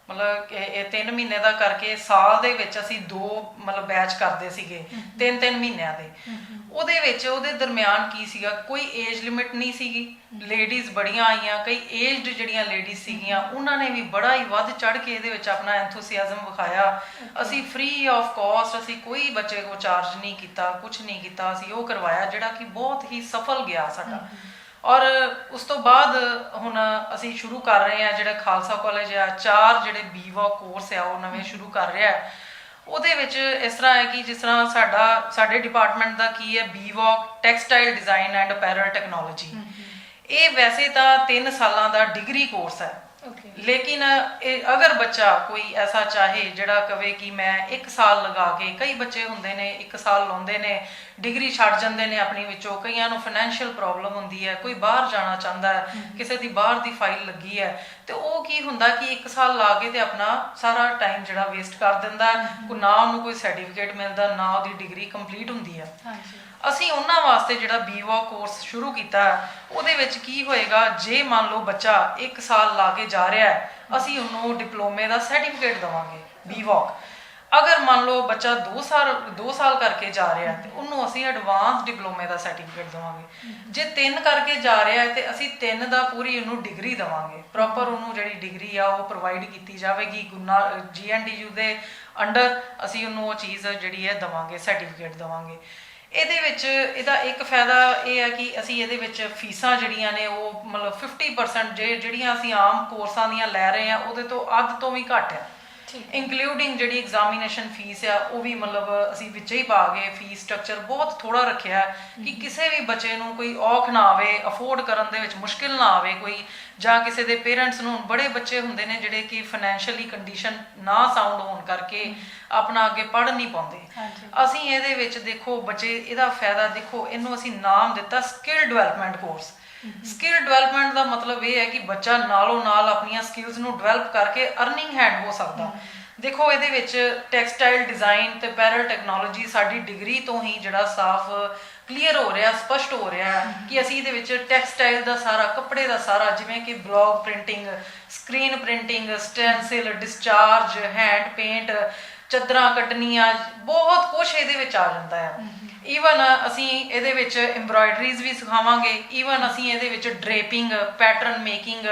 ਮਤਲਬ ਇਹ 3 ਮਹੀਨੇ ਦਾ ਕਰਕੇ ਸਾਲ ਦੇ ਵਿੱਚ ਅਸੀਂ 2 ਮਤਲਬ ਬੈਚ ਕਰਦੇ ਸੀਗੇ 3-3 ਮਹੀਨਿਆਂ ਦੇ। ਉਹਦੇ ਵਿੱਚ ਉਹਦੇ ਦਰਮਿਆਨ ਕੀ ਸੀਗਾ, ਕੋਈ ਏਜ ਲਿਮਿਟ ਨਹੀਂ ਸੀਗੀ। ਲੇਡੀਜ਼ ਬੜੀਆਂ ਆਈਆਂ, ਕਈ ਏਜਡ ਜਿਹੜੀਆਂ ਲੇਡੀਜ਼ ਸੀਗੀਆਂ ਉਹਨਾਂ ਨੇ ਵੀ ਬੜਾ ਹੀ ਵੱਧ ਚੜ੍ਹ ਕੇ ਇਹਦੇ ਵਿੱਚ ਆਪਣਾ ਐਂਥੂਸੀਆਜ਼ਮ ਵਿਖਾਇਆ। ਅਸੀਂ ਫ੍ਰੀ ਆਫ ਕਾਸਟ, ਅਸੀਂ ਕੋਈ ਬੱਚੇ ਕੋ ਚਾਰਜ ਨਹੀਂ ਕੀਤਾ, ਕੁਝ ਨਹੀਂ ਕੀਤਾ, ਅਸੀਂ ਉਹ ਕਰਵਾਇਆ ਜਿਹੜਾ ਕਿ ਬਹੁਤ ਹੀ ਸਫਲ ਗਿਆ ਸਾਡਾ। ਔਰ ਉਸ ਤੋਂ ਬਾਅਦ ਹੁਣ ਅਸੀਂ ਸ਼ੁਰੂ ਕਰ ਰਹੇ ਹਾਂ ਜਿਹੜਾ ਖਾਲਸਾ ਕਾਲਜ ਆ, 4 ਜਿਹੜੇ BVOC ਕੋਰਸ ਆ ਉਹ ਨਵੇਂ ਸ਼ੁਰੂ ਕਰ ਰਿਹਾ। ਉਹਦੇ ਵਿੱਚ ਇਸ ਤਰ੍ਹਾਂ ਹੈ ਕਿ ਜਿਸ ਤਰ੍ਹਾਂ ਸਾਡੇ ਡਿਪਾਰਟਮੈਂਟ ਦਾ ਕੀ ਹੈ, BVOC textile design and apparel technology. ਇਹ ਵੈਸੇ ਤਾਂ 3 ਸਾਲਾਂ ਦਾ ਡਿਗਰੀ ਕੋਰਸ ਹੈ, ਲੇਕਿਨ ਅਗਰ ਬੱਚਾ ਕੋਈ ਐਸਾ ਚਾਹੇ ਜਿਹੜਾ ਕਵੇ ਕਿ ਮੈਂ 1 ਸਾਲ ਲਗਾ ਕੇ, ਕਈ ਬੱਚੇ ਹੁੰਦੇ ਨੇ 1 ਸਾਲ ਲਾਉਂਦੇ ਨੇ, ਡਿਗਰੀ ਛੱਡ ਜਾਂਦੇ ਨੇ ਆਪਣੀ ਵਿੱਚੋਂ। ਕਈਆਂ ਨੂੰ ਫਾਈਨੈਂਸ਼ੀਅਲ ਪ੍ਰੋਬਲਮ ਹੁੰਦੀ ਹੈ, ਕੋਈ ਬਾਹਰ ਜਾਣਾ ਚਾਹੁੰਦਾ ਹੈ, ਕਿਸੇ ਦੀ ਬਾਹਰ ਦੀ ਫਾਈਲ ਲੱਗੀ ਹੈ, ਤੇ ਉਹ ਕੀ ਹੁੰਦਾ ਕਿ 1 ਸਾਲ ਲਾ ਕੇ ਤੇ ਆਪਣਾ ਸਾਰਾ ਟਾਈਮ ਜਿਹੜਾ ਵੇਸਟ ਕਰ ਦਿੰਦਾ। ਨਾ ਉਹਨੂੰ ਕੋਈ ਸਰਟੀਫਿਕੇਟ ਮਿਲਦਾ, ਨਾ ਉਹਦੀ ਡਿਗਰੀ ਕੰਪਲੀਟ ਹੁੰਦੀ ਹੈ। ਅਸੀਂ ਉਹਨਾਂ ਵਾਸਤੇ ਜਿਹੜਾ BVOC ਕੋਰਸ ਸ਼ੁਰੂ ਕੀਤਾ, ਉਹਦੇ ਵਿੱਚ ਕੀ ਹੋਏਗਾ, ਜੇ ਮੰਨ ਲਓ ਬੱਚਾ 1 ਸਾਲ ਲਾ ਕੇ ਜਾ ਰਿਹਾ ਹੈ, ਅਸੀਂ ਉਹਨੂੰ ਡਿਪਲੋਮੇ ਦਾ ਸਰਟੀਫਿਕੇਟ ਦੇਵਾਂਗੇ BVOC। ਅਗਰ ਮੰਨ ਲਓ ਬੱਚਾ 2 ਸਾਲ ਕਰਕੇ ਜਾ ਰਿਹਾ ਤੇ ਉਹਨੂੰ ਅਸੀਂ ਐਡਵਾਂਸ ਡਿਪਲੋਮੇ ਦਾ ਸਰਟੀਫਿਕੇਟ ਦੇਵਾਂਗੇ। ਜੇ 3 ਕਰਕੇ ਜਾ ਰਿਹਾ ਹੈ ਤੇ ਅਸੀਂ 3 ਦਾ ਪੂਰੀ ਉਹਨੂੰ ਡਿਗਰੀ ਦੇਵਾਂਗੇ। ਪ੍ਰੋਪਰ ਉਹਨੂੰ ਜਿਹੜੀ ਡਿਗਰੀ ਆ ਉਹ ਪ੍ਰੋਵਾਈਡ ਕੀਤੀ ਜਾਵੇਗੀ। GNDU ਦੇ ਅੰਡਰ ਅਸੀਂ ਉਹਨੂੰ ਉਹ ਚੀਜ਼ ਜਿਹੜੀ ਹੈ ਦੇਵਾਂਗੇ, ਸਰਟੀਫਿਕੇਟ ਦੇਵਾਂਗੇ। ਇਹਦੇ ਵਿੱਚ ਇਹਦਾ ਇੱਕ ਫਾਇਦਾ ਇਹ ਹੈ ਕਿ ਅਸੀਂ ਇਹਦੇ ਵਿੱਚ ਫੀਸਾਂ ਜਿਹੜੀਆਂ ਨੇ ਉਹ ਮਤਲਬ 50% ਜਿਹੜੀਆਂ ਅਸੀਂ ਆਮ ਕੋਰਸਾਂ ਦੀਆਂ ਲੈ ਰਹੇ ਹਾਂ ਉਹਦੇ ਤੋਂ ਅੱਧ ਤੋਂ ਵੀ ਘੱਟ ਹੈ। ਇੰਕਲੂਡਿੰਗ ਜਿਹੜੀ ਐਗਜ਼ਾਮੀਨੇਸ਼ਨ ਫੀਸ ਆ ਉਹ ਵੀ ਮਤਲਬ ਅਸੀਂ ਵਿੱਚ ਹੀ ਪਾ ਗਏ। ਫੀਸ ਸਟਰਕਚਰ ਬਹੁਤ ਥੋੜਾ ਰੱਖਿਆ ਕਿ ਕਿਸੇ ਵੀ ਬੱਚੇ ਨੂੰ ਕੋਈ ਔਖ ਨਾ ਆਵੇ, ਅਫੋਰਡ ਕਰਨ ਦੇ ਵਿੱਚ ਮੁਸ਼ਕਿਲ ਨਾ ਆਵੇ ਕੋਈ, ਜਾਂ ਕਿਸੇ ਦੇ ਪੇਰੈਂਟਸ ਨੂੰ। ਬੜੇ ਬੱਚੇ ਹੁੰਦੇ ਨੇ ਜਿਹੜੇ ਕਿ ਫਾਈਨੈਂਸ਼ੀਅਲੀ ਕੰਡੀਸ਼ਨ ਨਾ ਸਾਊਂਡ ਹੋਣ ਕਰਕੇ ਆਪਣਾ ਅੱਗੇ ਪੜ੍ਹ ਨਹੀਂ ਪਾਉਂਦੇ। ਅਸੀਂ ਇਹਦੇ ਵਿੱਚ ਦੇਖੋ ਬੱਚੇ, ਇਹਦਾ ਫਾਇਦਾ ਦੇਖੋ, ਇਹਨੂੰ ਅਸੀਂ ਨਾਮ ਦਿੱਤਾ skill development course. Skill development ਦਾ ਮਤਲਬ ਇਹ ਹੈ ਕਿ ਬੱਚਾ ਨਾਲੋਂ ਨਾਲ ਆਪਣੀਆਂ ਸਕਿੱਲਸ ਨੂੰ ਡਿਵੈਲਪ ਕਰਕੇ ਅਰਨਿੰਗ ਹੈਂਡ ਹੋ ਸਕਦਾ। ਦੇਖੋ ਇਹਦੇ ਵਿੱਚ ਟੈਕਸਟਾਈਲ ਡਿਜ਼ਾਈਨ ਤੇ ਅਪੈਰਲ ਟੈਕਨੋਲੋਜੀ ਸਾਡੀ ਡਿਗਰੀ ਤੋਂ ਹੀ ਜਿਹੜਾ ਸਾਫ਼ ਕਲੀਅਰ ਹੋ ਰਿਹਾ, ਸਪਸ਼ਟ ਹੋ ਰਿਹਾ ਕਿ ਅਸੀਂ ਇਹਦੇ ਵਿੱਚ ਟੈਕਸਟਾਈਲ ਦਾ ਸਾਰਾ, ਕੱਪੜੇ ਦਾ ਸਾਰਾ, ਜਿਵੇਂ ਕਿ block printing, screen printing, stencil, discharge, hand paint, ਚਾਦਰਾਂ ਕੱਢਣੀਆਂ, ਬਹੁਤ ਕੁਛ ਇਹਦੇ ਵਿੱਚ ਆ ਜਾਂਦਾ ਹੈ। ਈਵਨ ਅਸੀਂ ਇਹਦੇ ਵਿੱਚ ਐਮਬਰਾਇਡਰੀਜ਼ ਵੀ ਸਿਖਾਵਾਂਗੇ, ਈਵਨ ਅਸੀਂ ਇਹਦੇ ਵਿੱਚ ਡਰੇਪਿੰਗ, ਪੈਟਰਨ ਮੇਕਿੰਗ,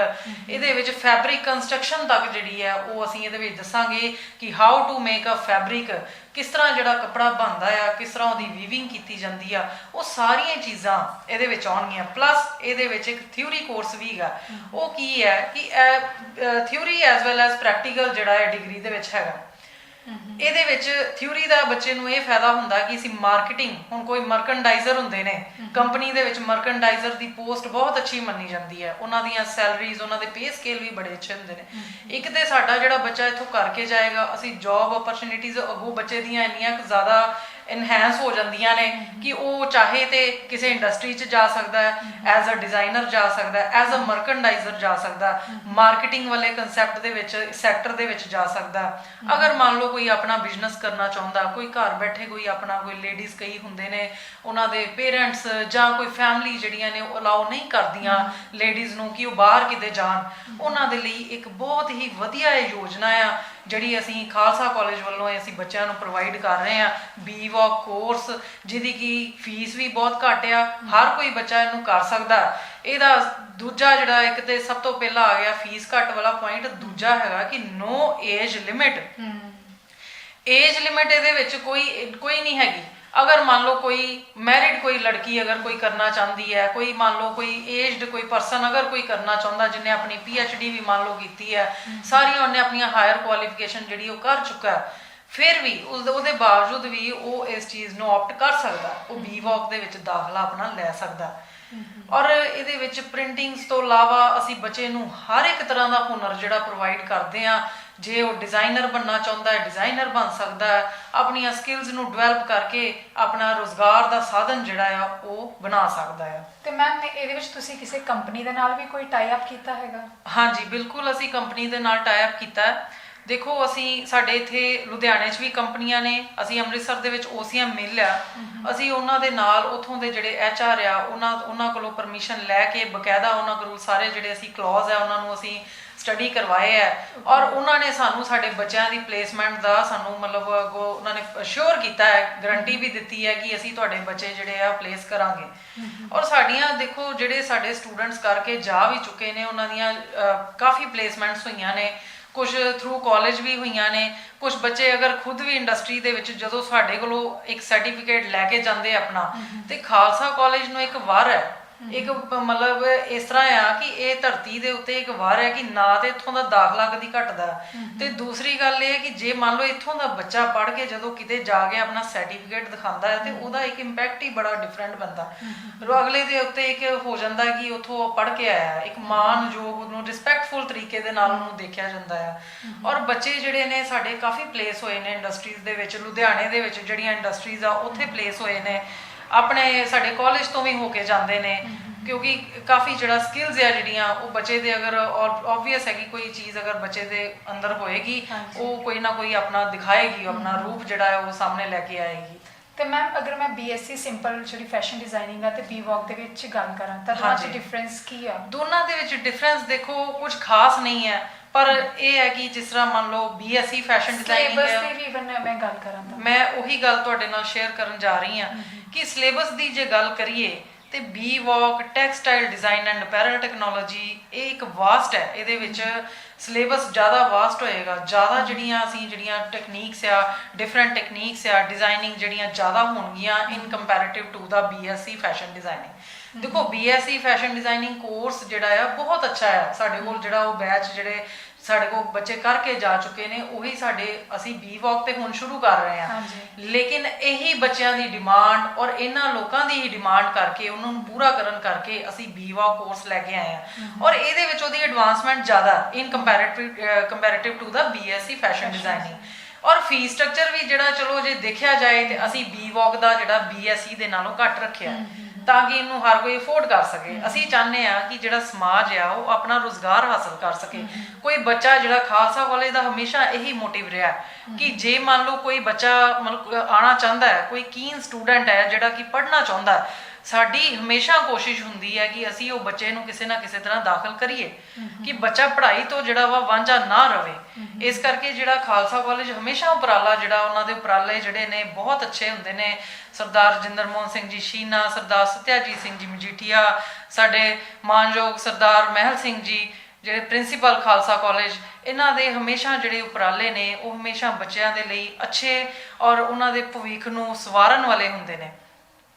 ਇਹਦੇ ਵਿੱਚ ਫੈਬਰਿਕ ਕੰਸਟਰਕਸ਼ਨ ਤੱਕ ਜਿਹੜੀ ਹੈ ਉਹ ਅਸੀਂ ਇਹਦੇ ਵਿੱਚ ਦੱਸਾਂਗੇ ਕਿ how to make a fabric, ਕਿਸ ਤਰ੍ਹਾਂ ਜਿਹੜਾ ਕੱਪੜਾ ਬਣਦਾ ਆ, ਕਿਸ ਤਰ੍ਹਾਂ ਉਹਦੀ ਵੀਵਿੰਗ ਕੀਤੀ ਜਾਂਦੀ ਆ, ਉਹ ਸਾਰੀਆਂ ਚੀਜ਼ਾਂ ਇਹਦੇ ਵਿੱਚ ਆਉਣਗੀਆਂ। ਪਲੱਸ ਇਹਦੇ ਵਿੱਚ ਇੱਕ ਥਿਊਰੀ ਕੋਰਸ ਵੀ ਹੈਗਾ। ਉਹ ਕੀ ਹੈ ਕਿ theory as well as practical ਜਿਹੜਾ ਹੈ ਡਿਗਰੀ ਦੇ ਵਿੱਚ ਹੈਗਾ। ਇਹਦੇ ਵਿੱਚ ਥਿਊਰੀ ਦਾ ਬੱਚੇ ਨੂੰ ਇਹ ਫਾਇਦਾ ਹੁੰਦਾ ਕਿ ਅਸੀਂ ਮਾਰਕੀਟਿੰਗ, ਹੁਣ ਕੋਈ ਮਰਕੈਂਡਾਈਜ਼ਰ ਹੁੰਦੇ ਨੇ ਕੰਪਨੀ ਦੇ ਵਿੱਚ, ਮਰਕੈਂਡਾਈਜ਼ਰ ਦੀ ਪੋਸਟ ਬਹੁਤ ਅੱਛੀ ਮੰਨੀ ਜਾਂਦੀ ਹੈ, ਉਹਨਾਂ ਦੀਆਂ ਸੈਲਰੀਜ਼, ਉਹਨਾਂ ਦੇ ਪੇ ਸਕੇਲ ਵੀ ਬੜੇ ਅੱਛੇ ਹੁੰਦੇ ਨੇ। ਇੱਕ ਤੇ ਸਾਡਾ ਜਿਹੜਾ ਬੱਚਾ ਇੱਥੋਂ ਕਰਕੇ ਜਾਏਗਾ, ਅਸੀਂ ਜੌਬ ਓਪਰਚੁਨਿਟੀਜ਼ ਅੱਗੋਂ ਬੱਚੇ ਦੀਆਂ ਇੰਨੀਆਂ ਕੁ ਜ਼ਿਆਦਾ ਇਨਹੈਂਸ ਹੋ ਜਾਂਦੀਆਂ ਨੇ ਕਿ ਉਹ ਚਾਹੇ ਤੇ ਕਿਸੇ ਇੰਡਸਟਰੀ 'ਚ ਜਾ ਸਕਦਾ ਹੈ, ਐਜ਼ ਅ ਡਿਜ਼ਾਈਨਰ ਜਾ ਸਕਦਾ ਹੈ, ਐਜ਼ ਅ ਮਰਕੈਂਡਾਈਜ਼ਰ ਜਾ ਸਕਦਾ, ਮਾਰਕੀਟਿੰਗ ਵਾਲੇ ਕੰਸੈਪਟ ਦੇ ਵਿੱਚ, ਸੈਕਟਰ ਦੇ ਵਿੱਚ ਜਾ ਸਕਦਾ। ਅਗਰ ਮੰਨ ਲਓ ਕੋਈ ਆਪਣਾ ਬਿਜ਼ਨਸ ਕਰਨਾ ਚਾਹੁੰਦਾ, ਕੋਈ ਘਰ ਬੈਠੇ ਕੋਈ ਆਪਣਾ, ਕੋਈ ਲੇਡੀਜ਼ ਕਈ ਹੁੰਦੇ ਨੇ ਉਹਨਾਂ ਦੇ ਪੇਰੈਂਟਸ ਜਾਂ ਕੋਈ ਫੈਮਿਲੀ ਜਿਹੜੀਆਂ ਨੇ ਉਹ ਅਲਾਉ ਨਹੀਂ ਕਰਦੀਆਂ ਲੇਡੀਜ਼ ਨੂੰ ਕਿ ਉਹ ਬਾਹਰ ਕਿਤੇ ਜਾਣ, ਉਹਨਾਂ ਦੇ ਲਈ ਇੱਕ ਬਹੁਤ ਹੀ ਵਧੀਆ ਯੋਜਨਾ ਆ ਜਿਹੜੀ ਅਸੀਂ ਖਾਲਸਾ ਕਾਲਜ ਵੱਲੋਂ ਅਸੀਂ ਬੱਚਿਆਂ ਨੂੰ ਪ੍ਰੋਵਾਈਡ ਕਰ ਰਹੇ ਹਾਂ। BVOC ਕੋਰਸ, ਜਿਹਦੀ ਕਿ ਫੀਸ ਵੀ ਬਹੁਤ ਘੱਟ ਆ, ਹਰ ਕੋਈ ਬੱਚਾ ਇਹਨੂੰ ਕਰ ਸਕਦਾ। ਇਹਦਾ ਦੂਜਾ ਜਿਹੜਾ, ਇੱਕ ਤੇ ਸਭ ਤੋਂ ਪਹਿਲਾਂ ਆ ਗਿਆ ਫੀਸ ਘੱਟ ਵਾਲਾ ਪੁਆਇੰਟ, ਦੂਜਾ ਹੈਗਾ ਕਿ ਨੋ ਏਜ ਲਿਮਿਟ। ਏਜ ਲਿਮਿਟ ਇਹਦੇ ਵਿੱਚ ਕੋਈ ਨਹੀਂ ਹੈਗੀ। ਅਗਰ ਮੰਨ ਲਓ ਕੋਈ ਮੈਰਿਡ ਕੋਈ ਲੜਕੀ ਅਗਰ ਕੋਈ ਕਰਨਾ ਚਾਹੁੰਦੀ ਹੈ, ਕੋਈ ਮੰਨ ਲਓ ਕੋਈ ਏਜਡ ਕੋਈ ਪਰਸਨ ਅਗਰ ਕੋਈ ਕਰਨਾ ਚਾਹੁੰਦਾ, ਜਿਹਨੇ ਆਪਣੀ PhD ਵੀ ਮੰਨ ਲਓ ਕੀਤੀ ਹੈ, ਸਾਰੀਆਂ ਉਹਨੇ ਆਪਣੀਆਂ ਹਾਇਰ ਕੁਆਲੀਫਿਕੇਸ਼ਨ ਜਿਹੜੀ ਉਹ ਕਰ ਚੁੱਕਾ, ਫਿਰ ਵੀ ਉਹਦੇ ਬਾਵਜੂਦ ਵੀ ਉਹ ਇਸ ਚੀਜ਼ ਨੂੰ ਆਪਟ ਕਰ ਸਕਦਾ, ਉਹ BVOC ਦੇ ਵਿੱਚ ਦਾਖਲਾ ਆਪਣਾ ਲੈ ਸਕਦਾ। ਔਰ ਇਹਦੇ ਵਿੱਚ ਪ੍ਰਿੰਟਿੰਗਸ ਤੋਂ ਇਲਾਵਾ ਅਸੀਂ ਬੱਚੇ ਨੂੰ ਹਰ ਇੱਕ ਤਰ੍ਹਾਂ ਦਾ ਹੁਨਰ ਜਿਹੜਾ ਪ੍ਰੋਵਾਈਡ ਕਰਦੇ ਹਾਂ। ਜੇ ਉਹ ਡਿਜ਼ਾਈਨਰ ਬਣਨਾ ਚਾਹੁੰਦਾ ਹੈ, ਡਿਜ਼ਾਈਨਰ ਬਣ ਸਕਦਾ ਹੈ, ਆਪਣੀਆਂ ਸਕਿੱਲਸ ਨੂੰ ਡਿਵੈਲਪ ਕਰਕੇ ਆਪਣਾ ਰੁਜ਼ਗਾਰ ਦਾ ਸਾਧਨ ਜਿਹੜਾ ਆ ਉਹ ਬਣਾ ਸਕਦਾ ਆ। ਤੇ ਮੈਮ ਇਹਦੇ ਵਿੱਚ ਤੁਸੀਂ ਕਿਸੇ ਕੰਪਨੀ ਦੇ ਨਾਲ ਵੀ ਕੋਈ ਟਾਈ ਅਪ ਕੀਤਾ ਹੈਗਾ? ਹਾਂਜੀ ਬਿਲਕੁਲ, ਅਸੀਂ ਕੰਪਨੀ ਦੇ ਨਾਲ ਟਾਈ ਅਪ ਕੀਤਾ ਹੈ। ਦੇਖੋ ਅਸੀਂ ਸਾਡੇ ਇੱਥੇ ਲੁਧਿਆਣੇ 'ਚ ਵੀ ਕੰਪਨੀਆਂ ਨੇ, ਅਸੀਂ ਅੰਮ੍ਰਿਤਸਰ ਦੇ ਵਿੱਚ OCM ਮਿਲ ਆ, ਅਸੀਂ ਉਹਨਾਂ ਦੇ ਨਾਲ ਉੱਥੋਂ ਦੇ ਜਿਹੜੇ HR ਆ ਉਹਨਾਂ ਕੋਲੋਂ ਪਰਮਿਸ਼ਨ ਲੈ ਕੇ ਬਕਾਇਦਾ ਉਹਨਾਂ ਕੋਲ ਸਾਰੇ ਜਿਹੜੇ ਅਸੀਂ ਕਲੌਜ਼ ਆ ਉਹਨਾਂ ਨੂੰ ਅਸੀਂ ਸਟੱਡੀ ਕਰਵਾਏ ਹੈ। ਔਰ ਉਹਨਾਂ ਨੇ ਸਾਨੂੰ ਸਾਡੇ ਬੱਚਿਆਂ ਦੀ ਪਲੇਸਮੈਂਟ ਦਾ ਸਾਨੂੰ ਮਤਲਬ ਅੱਗੋਂ ਉਹਨਾਂ ਨੇ ਅਸ਼ੋਰ ਕੀਤਾ ਹੈ, ਗਰੰਟੀ ਵੀ ਦਿੱਤੀ ਹੈ ਕਿ ਅਸੀਂ ਤੁਹਾਡੇ ਬੱਚੇ ਜਿਹੜੇ ਆ ਪਲੇਸ ਕਰਾਂਗੇ। ਔਰ ਸਾਡੀਆਂ ਦੇਖੋ ਜਿਹੜੇ ਸਾਡੇ ਸਟੂਡੈਂਟਸ ਕਰਕੇ ਜਾ ਵੀ ਚੁੱਕੇ ਨੇ, ਉਹਨਾਂ ਦੀਆਂ ਕਾਫੀ ਪਲੇਸਮੈਂਟਸ ਹੋਈਆਂ ਨੇ, ਕੁਝ ਥਰੂ ਕਾਲਜ ਵੀ ਹੋਈਆਂ ਨੇ। ਕੁਝ ਬੱਚੇ ਅਗਰ ਖੁਦ ਵੀ ਇੰਡਸਟਰੀ ਦੇ ਵਿੱਚ ਜਦੋਂ ਸਾਡੇ ਕੋਲੋਂ ਇੱਕ ਸਰਟੀਫਿਕੇਟ ਲੈ ਕੇ ਜਾਂਦੇ ਆਪਣਾ, ਤੇ ਖਾਲਸਾ ਕਾਲਜ ਨੂੰ ਇੱਕ ਵਾਰ ਹੈ, ਇੱਕ ਮਤਲਬ ਇਸ ਤਰ੍ਹਾਂ ਆ ਕਿ ਇਹ ਧਰਤੀ ਦੇ ਉੱਤੇ ਇੱਕ ਵਾਰ ਹੈ ਕਿ ਨਾ ਤੇ ਇੱਥੋਂ ਦਾ ਦਾਖਲਾ ਕਦੀ ਘਟਦਾ, ਤੇ ਦੂਸਰੀ ਗੱਲ ਇਹ ਕਿ ਜੇ ਮੰਨ ਲਓ ਇੱਥੋਂ ਦਾ ਬੱਚਾ ਪੜ੍ਹ ਕੇ ਜਦੋਂ ਕਿਤੇ ਜਾ ਕੇ ਆਪਣਾ ਸਰਟੀਫਿਕੇਟ ਦਿਖਾਉਂਦਾ ਹੈ ਤੇ ਉਹਦਾ ਇੱਕ ਇੰਪੈਕਟ ਹੀ ਬੜਾ ਡਿਫਰੈਂਟ ਬਣਦਾ। ਅਗਲੇ ਦੇ ਉੱਤੇ ਇੱਕ ਹੋ ਜਾਂਦਾ ਕਿ ਉੱਥੋਂ ਪੜ੍ਹ ਕੇ ਆਇਆ, ਇੱਕ ਮਾਣਯੋਗ, ਉਹਨੂੰ ਰਿਸਪੈਕਟਫੁਲ ਤਰੀਕੇ ਦੇ ਨਾਲ ਉਹਨੂੰ ਦੇਖਿਆ ਜਾਂਦਾ ਆ। ਔਰ ਬੱਚੇ ਜਿਹੜੇ ਨੇ ਸਾਡੇ ਕਾਫੀ ਪਲੇਸ ਹੋਏ ਨੇ ਇੰਡਸਟਰੀਜ਼ ਦੇ ਵਿੱਚ, ਲੁਧਿਆਣੇ ਦੇ ਵਿੱਚ ਜਿਹੜੀਆਂ ਇੰਡਸਟਰੀਜ਼ ਆ ਉੱਥੇ ਪਲੇਸ ਹੋਏ ਨੇ, ਆਪਣੇ ਸਾਡੇ ਕਾਲਜ ਤੋਂ ਵੀ ਹੋ ਕੇ ਜਾਂਦੇ ਨੇ, ਕਿਉਂਕਿ ਕਾਫੀ ਜਿਹੜਾ ਸਕਿੱਲਸ ਆ ਜਿਹੜੀਆਂ ਉਹ ਬੱਚੇ ਦੇ ਅਗਰ ਆਬਵੀਅਸ ਹੈ ਕਿ ਕੋਈ ਚੀਜ਼ ਅਗਰ ਬੱਚੇ ਦੇ ਅੰਦਰ ਹੋਏਗੀ ਉਹ ਕੋਈ ਨਾ ਕੋਈ ਆਪਣਾ ਦਿਖਾਏਗੀ, ਆਪਣਾ ਰੂਪ ਜਿਹੜਾ ਹੈ ਉਹ ਸਾਹਮਣੇ ਲੈ ਕੇ ਆਏਗੀ। ਤੇ ਮੈਮ ਅਗਰ ਮੈਂ BSc ਸਿੰਪਲ ਜਿਹੜੀ ਫੈਸ਼ਨ ਡਿਜ਼ਾਈਨਿੰਗ ਆ ਤੇ BVOC ਦੇ ਵਿੱਚ ਗੱਲ ਕਰਾਂ ਤਾਂ ਦੋਨਾਂ 'ਚ ਡਿਫਰੈਂਸ ਕੀ ਆ? ਦੋਨਾਂ ਦੇ ਵਿੱਚ ਡਿਫਰੈਂਸ ਦੇਖੋ ਕੁਝ ਖਾਸ ਨਹੀਂ ਹੈ, ਪਰ ਇਹ ਹੈ ਕਿ ਜਿਸ ਤਰ੍ਹਾਂ ਮੰਨ ਲਓ BSc ਫੈਸ਼ਨ ਡਿਜ਼ਾਈਨਿੰਗ ਸਿਲੇਬਸ ਦੀ ਵੀ ਮੈਂ ਗੱਲ ਕਰਾਂ ਤਾਂ ਮੈਂ ਉਹੀ ਗੱਲ ਤੁਹਾਡੇ ਨਾਲ ਸ਼ੇਅਰ ਕਰਨ ਜਾ ਰਹੀ ਹਾਂ ਕਿ ਸਿਲੇਬਸ ਦੀ ਜੇ ਗੱਲ ਕਰੀਏ ਤੇ BVOC textile design and apparel technology ਇਹ ਇੱਕ ਵਾਸਟ ਹੈ। ਇਹਦੇ ਵਿੱਚ ਸਿਲੇਬਸ ਜ਼ਿਆਦਾ ਵਾਸਟ ਹੋਏਗਾ, ਜ਼ਿਆਦਾ ਜਿਹੜੀਆਂ ਟੈਕਨੀਕਸ ਆ, ਡਿਫਰੈਂਟ ਟੈਕਨੀਕਸ ਆ ਡਿਜ਼ਾਈਨਿੰਗ ਜਿਹੜੀਆਂ ਜ਼ਿਆਦਾ ਹੋਣਗੀਆਂ ਇਨ ਕੰਪੈਰੀਟਿਵ ਟੂ ਦਾ BSc ਫੈਸ਼ਨ ਡਿਜ਼ਾਈਨਿੰਗ। ਦੇਖੋ BSc ਫੈਸ਼ਨ ਡਿਜ਼ਾਈਨਿੰਗ ਕੋਰਸ ਜਿਹੜਾ ਆ ਬਹੁਤ ਅੱਛਾ ਆ, ਸਾਡੇ ਕੋਲ ਜਿਹੜਾ ਉਹ ਬੈਚ ਜਿਹੜੇ ਸਾਡੇ ਕੋਲ ਬੱਚੇ ਕਰਕੇ ਜਾ ਚੁੱਕੇ ਨੇ ਉਹੀ ਅਸੀਂ BVOC ਤੇ ਹੁਣ ਸ਼ੁਰੂ ਕਰ ਰਹੇ ਹਾਂ। ਲੇਕਿਨ ਇਹੀ ਬੱਚਿਆਂ ਦੀ ਡਿਮਾਂਡ ਔਰ ਇਹਨਾਂ ਲੋਕਾਂ ਦੀ ਹੀ ਡਿਮਾਂਡ ਕਰਕੇ ਉਹਨਾਂ ਨੂੰ ਪੂਰਾ ਕਰਨ ਕਰਕੇ ਅਸੀਂ BVOC ਕੋਰਸ ਲੈ ਕੇ ਆਏ ਹਾਂ ਔਰ ਇਹਦੇ ਵਿੱਚ ਉਹਦੀ ਐਡਵਾਂਸਮੈਂਟ ਜ਼ਿਆਦਾ ਇਨ ਕੰਪੈਰੀਟਿਵ ਟੂ ਦਾ BSc ਫੈਸ਼ਨ ਡਿਜ਼ਾਈਨਿੰਗ। ਔਰ ਫੀਸ ਸਟਰਕਚਰ ਵੀ ਜਿਹੜਾ ਚਲੋ ਜੇ ਦੇਖਿਆ ਜਾਏ ਤੇ ਅਸੀਂ BVOC ਦਾ ਜਿਹੜਾ BSc ਦੇ ਨਾਲੋਂ ਘੱਟ ਰੱਖਿਆ ਤਾਂ ਕਿ ਇਹਨੂੰ ਹਰ ਕੋਈ ਅਫੋਰਡ ਕਰ ਸਕੇ। ਅਸੀਂ ਚਾਹੁੰਦੇ ਹਾਂ ਕਿ ਜਿਹੜਾ ਸਮਾਜ ਆ ਉਹ ਆਪਣਾ ਰੁਜ਼ਗਾਰ ਹਾਸਲ ਕਰ ਸਕੇ। ਕੋਈ ਬੱਚਾ ਜਿਹੜਾ ਖਾਲਸਾ ਕਾਲਜ ਦਾ ਹਮੇਸ਼ਾ ਇਹੀ ਮੋਟਿਵ ਰਿਹਾ ਕਿ ਜੇ ਮੰਨ ਲਓ ਕੋਈ ਬੱਚਾ ਮਤਲਬ ਆਉਣਾ ਚਾਹੁੰਦਾ ਹੈ, ਕੋਈ ਕੀਨ ਸਟੂਡੈਂਟ ਹੈ ਜਿਹੜਾ ਕਿ ਪੜ੍ਹਨਾ ਚਾਹੁੰਦਾ ਸਾਡੀ ਹਮੇਸ਼ਾ ਕੋਸ਼ਿਸ਼ ਹੁੰਦੀ ਹੈ ਕਿ ਅਸੀਂ ਉਹ ਬੱਚੇ ਨੂੰ ਕਿਸੇ ਨਾ ਕਿਸੇ ਤਰ੍ਹਾਂ ਦਾਖਲ ਕਰੀਏ ਕਿ ਬੱਚਾ ਪੜ੍ਹਾਈ ਤੋਂ ਜਿਹੜਾ ਵਾ ਵਾਂਝਾ ਨਾ ਰਵੇ। ਇਸ ਕਰਕੇ ਜਿਹੜਾ ਖਾਲਸਾ ਕਾਲਜ ਹਮੇਸ਼ਾ ਉਪਰਾਲਾ ਜਿਹੜਾ ਉਹਨਾਂ ਦੇ ਉਪਰਾਲੇ ਜਿਹੜੇ ਨੇ ਬਹੁਤ ਅੱਛੇ ਹੁੰਦੇ ਨੇ। ਸਰਦਾਰ ਰਜਿੰਦਰ ਮੋਹਨ ਸਿੰਘ ਜੀ ਸ਼ੀਨਾ, ਸਰਦਾਰ ਸਤਿਆਜੀਤ ਸਿੰਘ ਜੀ ਮਜੀਠੀਆ, ਸਾਡੇ ਮਾਨਯੋਗ ਸਰਦਾਰ ਮਹਿਲ ਸਿੰਘ ਜੀ ਜਿਹੜੇ ਪ੍ਰਿੰਸੀਪਲ ਖਾਲਸਾ ਕਾਲਜ, ਇਹਨਾਂ ਦੇ ਹਮੇਸ਼ਾ ਜਿਹੜੇ ਉਪਰਾਲੇ ਨੇ ਉਹ ਹਮੇਸ਼ਾ ਬੱਚਿਆਂ ਦੇ ਲਈ ਅੱਛੇ ਔਰ ਉਹਨਾਂ ਦੇ ਭਵਿੱਖ ਨੂੰ ਸਵਾਰਨ ਵਾਲੇ ਹੁੰਦੇ ਨੇ।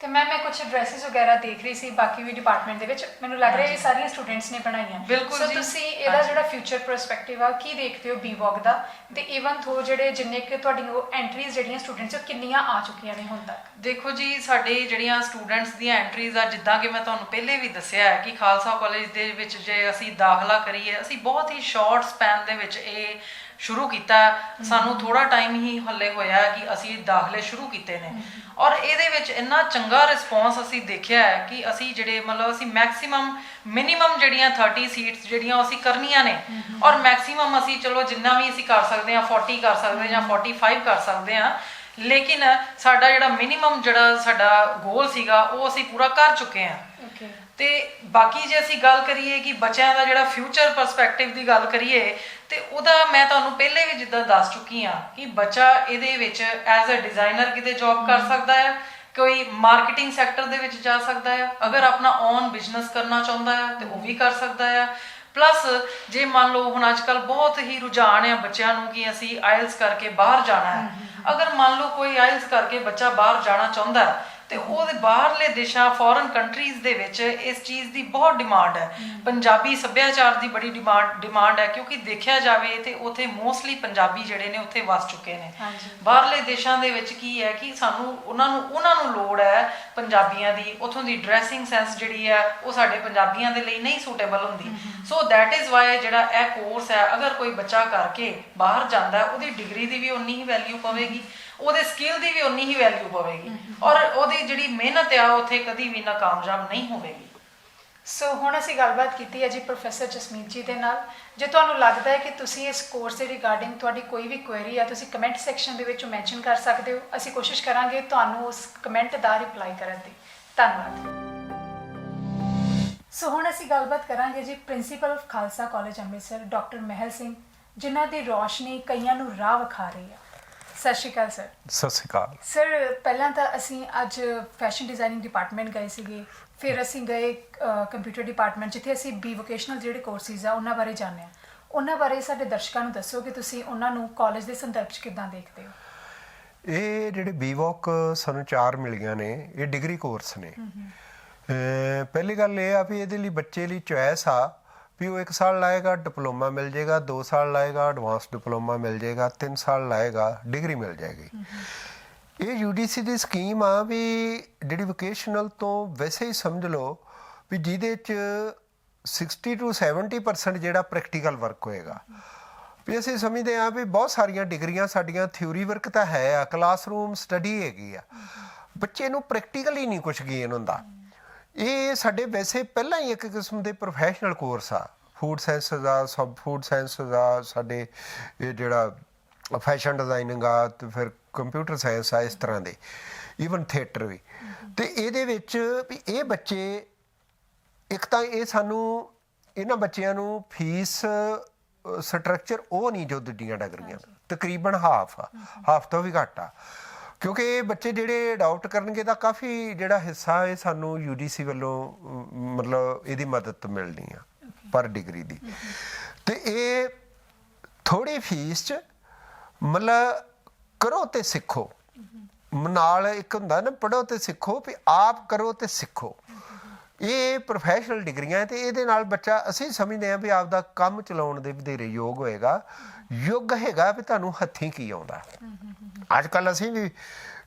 ਤੇ ਮੈਂ ਕੁਝ ਡਰੈਸਸ ਵਗੈਰਾ ਦੇਖ ਰਹੀ ਸੀ ਬਾਕੀ ਵੀ ਡਿਪਾਰਟਮੈਂਟ ਦੇ ਵਿੱਚ, ਮੈਨੂੰ ਲੱਗ ਰਿਹਾ ਇਹ ਸਾਰੀਆਂ ਸਟੂਡੈਂਟਸ ਨੇ ਬਣਾਈਆਂ। ਬਿਲਕੁਲ ਸੋ ਜੀ। ਤੁਸੀਂ ਇਹਦਾ ਜਿਹੜਾ ਫਿਊਚਰ ਪਰਸਪੈਕਟਿਵ ਆ ਕੀ ਦੇਖਦੇ ਹੋ ਬੀਵੌਕ ਦਾ, ਤੇ ਈਵਨ ਥੋ ਜਿਹੜੇ ਜਿੰਨੇ ਕਿ ਤੁਹਾਡੀਆਂ ਉਹ ਐਂਟਰੀਜ਼ ਜਿਹੜੀਆਂ ਸਟੂਡੈਂਟਸ ਉਹ ਕਿੰਨੀਆਂ ਆ ਚੁੱਕੀਆਂ ਨੇ ਹੁਣ ਤੱਕ? ਦੇਖੋ ਜੀ, ਸਾਡੇ ਜਿਹੜੀਆਂ ਸਟੂਡੈਂਟਸ ਦੀਆਂ ਐਂਟਰੀਜ਼ ਆ, ਜਿੱਦਾਂ ਕਿ ਮੈਂ ਤੁਹਾਨੂੰ ਪਹਿਲੇ ਵੀ ਦੱਸਿਆ ਹੈ ਕਿ ਖਾਲਸਾ ਕਾਲਜ ਦੇ ਵਿੱਚ ਜੇ ਅਸੀਂ ਦਾਖਲਾ ਕਰੀਏ, ਅਸੀਂ ਬਹੁਤ ਹੀ ਸ਼ਾਰਟ ਸਪੈਨ ਦੇ ਵਿੱਚ ਇਹ ਸ਼ੁਰੂ ਕੀਤਾ। ਸਾਨੂੰ ਥੋੜਾ ਟਾਈਮ ਹੀ ਹੱਲੇ ਹੋਇਆ ਕਿ ਅਸੀਂ ਦਾਖਲੇ ਸ਼ੁਰੂ ਕੀਤੇ ਨੇ, ਔਰ ਇਹਦੇ ਵਿੱਚ ਇੰਨਾ ਚੰਗਾ ਰਿਸਪੌਂਸ ਅਸੀਂ ਦੇਖਿਆ ਹੈ ਕਿ ਅਸੀਂ ਜਿਹੜੇ ਮਤਲਬ ਅਸੀਂ ਮਿਨੀਮਮ ਜਿਹੜੀਆਂ 30 ਸੀਟਸ ਜਿਹੜੀਆਂ ਅਸੀਂ ਕਰਨੀਆਂ ਨੇ, ਔਰ ਮੈਕਸਿਮਮ ਅਸੀਂ ਚਲੋ ਜਿੰਨਾ ਵੀ ਅਸੀਂ ਕਰ ਸਕਦੇ ਹਾਂ 40 ਕਰ ਸਕਦੇ ਜਾਂ 45 ਕਰ ਸਕਦੇ ਹਾਂ, ਲੇਕਿਨ ਸਾਡਾ ਜਿਹੜਾ ਮਿਨੀਮਮ ਜਿਹੜਾ ਸਾਡਾ ਗੋਲ ਸੀਗਾ ਉਹ ਅਸੀਂ ਪੂਰਾ ਕਰ ਚੁੱਕੇ ਹਾਂ। ਤੇ ਬਾਕੀ ਜੇ ਅਸੀਂ ਗੱਲ ਕਰੀਏ ਕਿ ਬੱਚਿਆਂ ਦਾ ਜਿਹੜਾ ਫਿਊਚਰ ਪਰਸਪੈਕਟਿਵ ਦੀ ਗੱਲ ਕਰੀਏ, ਤੇ ਉਹਦਾ ਮੈਂ ਤੁਹਾਨੂੰ ਪਹਿਲੇ ਵੀ ਜਿੱਦਾਂ ਦੱਸ ਚੁੱਕੀ ਹਾਂ ਕਿ ਬੱਚਾ ਇਹਦੇ ਵਿੱਚ ਐਜ਼ ਅ ਡਿਜ਼ਾਈਨਰ ਕਿਤੇ ਜੌਬ ਕਰ ਸਕਦਾ ਹੈ, ਕੋਈ ਮਾਰਕੀਟਿੰਗ ਸੈਕਟਰ ਦੇ ਵਿੱਚ ਜਾ ਸਕਦਾ ਹੈ, ਅਗਰ ਆਪਣਾ ਓਨ ਬਿਜ਼ਨਸ ਕਰਨਾ ਚਾਹੁੰਦਾ ਹੈ ਤੇ ਉਹ ਵੀ ਕਰ ਸਕਦਾ ਹੈ। ਪਲੱਸ ਜੇ ਮੰਨ ਲਓ ਹੁਣ ਅੱਜ ਕੱਲ੍ਹ ਬਹੁਤ ਹੀ ਰੁਝਾਨ ਹੈ ਬੱਚਿਆਂ ਨੂੰ ਕਿ ਅਸੀਂ ਆਇਲਸ ਕਰਕੇ ਬਾਹਰ ਜਾਣਾ ਹੈ, ਅਗਰ ਮੰਨ ਲਓ ਕੋਈ ਆਇਲਸ ਕਰਕੇ ਬੱਚਾ ਬਾਹਰ ਜਾਣਾ ਚਾਹੁੰਦਾ ਹੈ ਤੇ ਉਹਦੇ ਬਾਹਰਲੇ ਦੇਸ਼ਾਂ ਫੋਰਨ ਕੰਟਰੀਜ਼ ਦੇ ਵਿੱਚ ਇਸ ਚੀਜ਼ ਦੀ ਬਹੁਤ ਡਿਮਾਂਡ ਹੈ। ਪੰਜਾਬੀ ਸੱਭਿਆਚਾਰ ਦੀ ਬੜੀ ਡਿਮਾਂਡ ਹੈ, ਕਿਉਂਕਿ ਦੇਖਿਆ ਜਾਵੇ ਤੇ ਉੱਥੇ ਮੋਸਟਲੀ ਪੰਜਾਬੀ ਜਿਹੜੇ ਨੇ ਉੱਥੇ ਵਸ ਚੁੱਕੇ ਨੇ। ਬਾਹਰਲੇ ਦੇਸ਼ਾਂ ਦੇ ਵਿੱਚ ਕੀ ਹੈ ਕਿ ਸਾਨੂੰ ਉਹਨਾਂ ਨੂੰ ਲੋੜ ਹੈ ਪੰਜਾਬੀਆਂ ਦੀ, ਉੱਥੋਂ ਦੀ ਡਰੈਸਿੰਗ ਸੈਂਸ ਜਿਹੜੀ ਹੈ ਉਹ ਸਾਡੇ ਪੰਜਾਬੀਆਂ ਦੇ ਲਈ ਨਹੀਂ ਸੂਟੇਬਲ ਹੁੰਦੀ। ਸੋ ਦੈਟ ਇਜ਼ ਵਾਈ ਜਿਹੜਾ ਇਹ ਕੋਰਸ ਹੈ, ਅਗਰ ਕੋਈ ਬੱਚਾ ਕਰਕੇ ਬਾਹਰ ਜਾਂਦਾ ਉਹਦੀ ਡਿਗਰੀ ਦੀ ਵੀ ਉਨੀ ਹੀ ਵੈਲਿਊ ਪਵੇਗੀ, ਉਹਦੇ ਸਕਿੱਲ ਦੀ ਵੀ ਉਨੀ ਹੀ ਵੈਲਿਊ ਪਵੇਗੀ, ਔਰ ਉਹਦੀ ਜਿਹੜੀ ਮਿਹਨਤ ਆ ਉੱਥੇ ਕਦੀ ਵੀ ਨਾਕਾਮਯਾਬ ਨਹੀਂ ਹੋਵੇਗੀ। ਸੋ ਹੁਣ ਅਸੀਂ ਗੱਲਬਾਤ ਕੀਤੀ ਹੈ ਜੀ ਪ੍ਰੋਫੈਸਰ ਜਸਮੀਤ ਜੀ ਦੇ ਨਾਲ। ਜੇ ਤੁਹਾਨੂੰ ਲੱਗਦਾ ਹੈ ਕਿ ਤੁਸੀਂ ਇਸ ਕੋਰਸ ਦੇ ਰਿਗਾਰਡਿੰਗ ਤੁਹਾਡੀ ਕੋਈ ਵੀ ਕੁਐਰੀ ਆ, ਤੁਸੀਂ ਕਮੈਂਟ ਸੈਕਸ਼ਨ ਦੇ ਵਿੱਚ ਮੈਂਸ਼ਨ ਕਰ ਸਕਦੇ ਹੋ। ਅਸੀਂ ਕੋਸ਼ਿਸ਼ ਕਰਾਂਗੇ ਤੁਹਾਨੂੰ ਉਸ ਕਮੈਂਟ ਦਾ ਰਿਪਲਾਈ ਕਰਨ ਦੀ। ਧੰਨਵਾਦ। ਸੋ ਹੁਣ ਅਸੀਂ ਗੱਲਬਾਤ ਕਰਾਂਗੇ ਜੀ principal of Khalsa college Amritsar doctor Mahal Singh, ਜਿਨ੍ਹਾਂ ਦੀ ਰੌਸ਼ਨੀ ਕਈਆਂ ਨੂੰ ਰਾਹ ਵਿਖਾ ਰਹੀ ਆ। ਸਤਿ ਸ਼੍ਰੀ ਅਕਾਲ ਸਰ। ਸਤਿ ਸ਼੍ਰੀ ਅਕਾਲ ਸਰ। ਪਹਿਲਾਂ ਤਾਂ ਅਸੀਂ ਅੱਜ ਫੈਸ਼ਨ ਡਿਜ਼ਾਈਨਿੰਗ ਡਿਪਾਰਟਮੈਂਟ ਗਏ ਸੀਗੇ, ਫਿਰ ਅਸੀਂ ਗਏ ਕੰਪਿਊਟਰ ਡਿਪਾਰਟਮੈਂਟ, ਜਿੱਥੇ ਅਸੀਂ ਬੀ ਵੋਕੇਸ਼ਨਲ ਜਿਹੜੇ ਕੋਰਸਿਸ ਆ ਉਹਨਾਂ ਬਾਰੇ ਜਾਣਿਆ। ਉਹਨਾਂ ਬਾਰੇ ਸਾਡੇ ਦਰਸ਼ਕਾਂ ਨੂੰ ਦੱਸੋ ਕਿ ਤੁਸੀਂ ਉਹਨਾਂ ਨੂੰ ਕਾਲਜ ਦੇ ਸੰਦਰਭ 'ਚ ਕਿੱਦਾਂ ਦੇਖਦੇ ਹੋ? ਇਹ ਜਿਹੜੇ ਬੀਵੋਕ ਸਾਨੂੰ 4 ਮਿਲੀਆਂ ਨੇ, ਇਹ ਡਿਗਰੀ ਕੋਰਸ ਨੇ। ਪਹਿਲੀ ਗੱਲ ਇਹ ਆ ਵੀ ਇਹਦੇ ਲਈ ਬੱਚੇ ਲਈ ਚੁਆਇਸ ਆ ਵੀ ਉਹ 1 ਸਾਲ ਲਾਏਗਾ ਡਿਪਲੋਮਾ ਮਿਲ ਜਾਏਗਾ, 2 ਸਾਲ ਲਾਏਗਾ ਐਡਵਾਂਸ ਡਿਪਲੋਮਾ ਮਿਲ ਜਾਏਗਾ, 3 ਸਾਲ ਲਾਏਗਾ ਡਿਗਰੀ ਮਿਲ ਜਾਏਗੀ। ਇਹ UGC ਦੀ ਸਕੀਮ ਆ ਵੀ ਜਿਹੜੀ ਵੋਕੇਸ਼ਨਲ ਤੋਂ ਵੈਸੇ ਹੀ ਸਮਝ ਲਓ ਵੀ ਜਿਹਦੇ 'ਚ 60 to 70% ਜਿਹੜਾ ਪ੍ਰੈਕਟੀਕਲ ਵਰਕ ਹੋਏਗਾ। ਵੀ ਅਸੀਂ ਸਮਝਦੇ ਹਾਂ ਵੀ ਬਹੁਤ ਸਾਰੀਆਂ ਡਿਗਰੀਆਂ ਸਾਡੀਆਂ ਥਿਊਰੀ ਵਰਕ ਤਾਂ ਹੈ ਆ, ਕਲਾਸਰੂਮ ਸਟੱਡੀ ਹੈਗੀ ਆ, ਬੱਚੇ ਨੂੰ ਪ੍ਰੈਕਟੀਕਲੀ ਨਹੀਂ ਕੁਛ ਗੇਨ ਹੁੰਦਾ। ਇਹ ਸਾਡੇ ਵੈਸੇ ਪਹਿਲਾਂ ਹੀ ਇੱਕ ਕਿਸਮ ਦੇ ਪ੍ਰੋਫੈਸ਼ਨਲ ਕੋਰਸ ਆ, ਫੂਡ ਸਾਇੰਸ ਦਾ, ਸਬ ਫੂਡ ਸਾਇੰਸ ਦਾ, ਸਾਡੇ ਇਹ ਜਿਹੜਾ ਫੈਸ਼ਨ ਡਿਜ਼ਾਈਨਿੰਗ ਆ, ਤੇ ਫਿਰ ਕੰਪਿਊਟਰ ਸਾਇੰਸ ਆ, ਇਸ ਤਰ੍ਹਾਂ ਦੇ, ਈਵਨ ਥੀਏਟਰ ਵੀ। ਤੇ ਇਹਦੇ ਵਿੱਚ ਵੀ ਇਹ ਬੱਚੇ, ਇੱਕ ਤਾਂ ਇਹ ਸਾਨੂੰ ਇਹਨਾਂ ਬੱਚਿਆਂ ਨੂੰ ਫੀਸ ਸਟਰਕਚਰ ਉਹ ਨਹੀਂ ਜੋ ਦੂਜੀਆਂ ਡਿਗਰੀਆਂ, ਤਕਰੀਬਨ ਹਾਫ ਤੋਂ ਵੀ ਘੱਟ ਆ, ਕਿਉਂਕਿ ਇਹ ਬੱਚੇ ਜਿਹੜੇ ਅਡਾਪਟ ਕਰਨਗੇ ਤਾਂ ਕਾਫੀ ਜਿਹੜਾ ਹਿੱਸਾ ਇਹ ਸਾਨੂੰ UGC ਵੱਲੋਂ ਮਤਲਬ ਇਹਦੀ ਮਦਦ ਮਿਲਣੀ ਆ ਪਰ ਡਿਗਰੀ ਦੀ। ਤੇ ਇਹ ਥੋੜੀ ਫੀਸ 'ਚ ਮਤਲਬ ਕਰੋ ਤੇ ਸਿੱਖੋ, ਨਾਲ ਇੱਕ ਹੁੰਦਾ ਨਾ ਪੜ੍ਹੋ ਤੇ ਸਿੱਖੋ, ਵੀ ਆਪ ਕਰੋ ਤੇ ਸਿੱਖੋ। ਇਹ ਪ੍ਰੋਫੈਸ਼ਨਲ ਡਿਗਰੀਆਂ ਤੇ ਇਹਦੇ ਨਾਲ ਬੱਚਾ, ਅਸੀਂ ਸਮਝਦੇ ਹਾਂ ਵੀ ਆਪਦਾ ਕੰਮ ਚਲਾਉਣ ਦੇ ਵਧੇਰੇ ਯੋਗ ਹੋਏਗਾ, ਯੁੱਗ ਹੈਗਾ ਵੀ ਤੁਹਾਨੂੰ ਹੱਥੀਂ ਕੀ ਆਉਂਦਾ। ਅੱਜ ਕੱਲ੍ਹ ਅਸੀਂ ਵੀ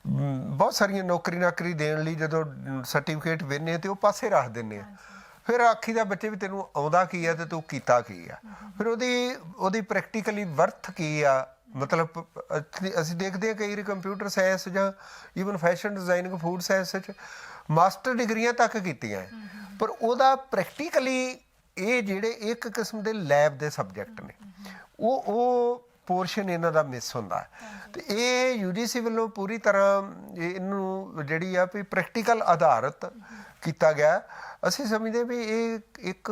ਬਹੁਤ ਸਾਰੀਆਂ ਨਾਕਰੀ ਦੇਣ ਲਈ ਜਦੋਂ ਸਰਟੀਫਿਕੇਟ ਵੇਨੇ ਤੇ ਉਹ ਪਾਸੇ ਰੱਖ ਦਿੰਦੇ ਆ, ਫਿਰ ਆਖੀ ਦਾ ਬੱਚੇ ਵੀ ਤੈਨੂੰ ਆਉਂਦਾ ਕੀ ਆ ਤੇ ਤੂੰ ਕੀਤਾ ਕੀ ਆ, ਫਿਰ ਉਹਦੀ ਪ੍ਰੈਕਟੀਕਲੀ ਵਰਥ ਕੀ ਆ। ਮਤਲਬ ਅਸੀਂ ਦੇਖਦੇ ਹਾਂ ਕਈ ਵਾਰੀ ਕੰਪਿਊਟਰ ਸਾਇੰਸ ਜਾਂ even fashion designing, food science 'ਚ ਮਾਸਟਰ ਡਿਗਰੀਆਂ ਤੱਕ ਕੀਤੀਆਂ, ਪਰ ਉਹਦਾ ਪ੍ਰੈਕਟੀਕਲੀ ਇਹ ਜਿਹੜੇ ਇੱਕ ਕਿਸਮ ਦੇ ਲੈਬ ਦੇ ਸਬਜੈਕਟ ਨੇ, ਉਹ ਪੋਰਸ਼ਨ ਇਹਨਾਂ ਦਾ ਮਿਸ ਹੁੰਦਾ। ਤੇ ਇਹ UGC ਵੱਲੋਂ ਪੂਰੀ ਤਰ੍ਹਾਂ ਇਹਨੂੰ ਜਿਹੜੀ ਆ ਵੀ ਪ੍ਰੈਕਟੀਕਲ ਆਧਾਰਿਤ ਕੀਤਾ ਗਿਆ। ਅਸੀਂ ਸਮਝਦੇ ਵੀ ਇਹ ਇੱਕ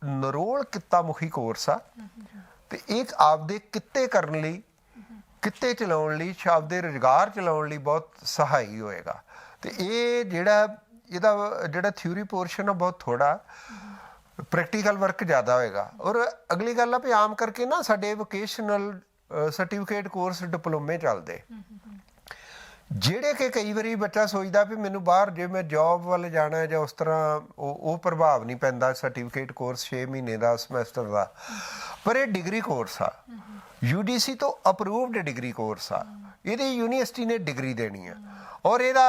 ਨਿਰੋਲ ਕਿੱਤਾ ਮੁਖੀ ਕੋਰਸ ਆ ਤੇ ਇਹ ਆਪਦੇ ਕਿੱਤੇ ਕਰਨ ਲਈ, ਕਿੱਤੇ ਚਲਾਉਣ ਲਈ, ਆਪਦੇ ਰੁਜ਼ਗਾਰ ਚਲਾਉਣ ਲਈ ਬਹੁਤ ਸਹਾਈ ਹੋਏਗਾ। ਤੇ ਇਹ ਇਹਦਾ ਥਿਊਰੀ ਪੋਰਸ਼ਨ ਆ ਬਹੁਤ ਥੋੜਾ, ਪ੍ਰੈਕਟੀਕਲ ਵਰਕ ਜ਼ਿਆਦਾ ਹੋਏਗਾ। ਔਰ ਅਗਲੀ ਗੱਲ ਆ ਵੀ ਆਮ ਕਰਕੇ ਨਾ ਸਾਡੇ ਵੋਕੇਸ਼ਨਲ ਸਰਟੀਫਿਕੇਟ ਕੋਰਸ ਡਿਪਲੋਮੇ ਚੱਲਦੇ, ਜਿਹੜੇ ਕਿ ਕਈ ਵਾਰੀ ਬੱਚਾ ਸੋਚਦਾ ਵੀ ਮੈਨੂੰ ਬਾਹਰ ਜੇ ਮੈਂ ਜੌਬ ਵੱਲ ਜਾਣਾ ਜਾਂ ਉਸ ਤਰ੍ਹਾਂ ਉਹ ਪ੍ਰਭਾਵ ਨਹੀਂ ਪੈਂਦਾ ਸਰਟੀਫਿਕੇਟ ਕੋਰਸ 6 ਮਹੀਨੇ ਦਾ ਸਮੈਸਟਰ ਦਾ। ਪਰ ਇਹ ਡਿਗਰੀ ਕੋਰਸ ਆ, UGC ਤੋਂ ਅਪਰੂਵਡ ਡਿਗਰੀ ਕੋਰਸ ਆ। ਇਹਦੀ ਯੂਨੀਵਰਸਿਟੀ ਨੇ ਡਿਗਰੀ ਦੇਣੀ ਆ ਔਰ ਇਹਦਾ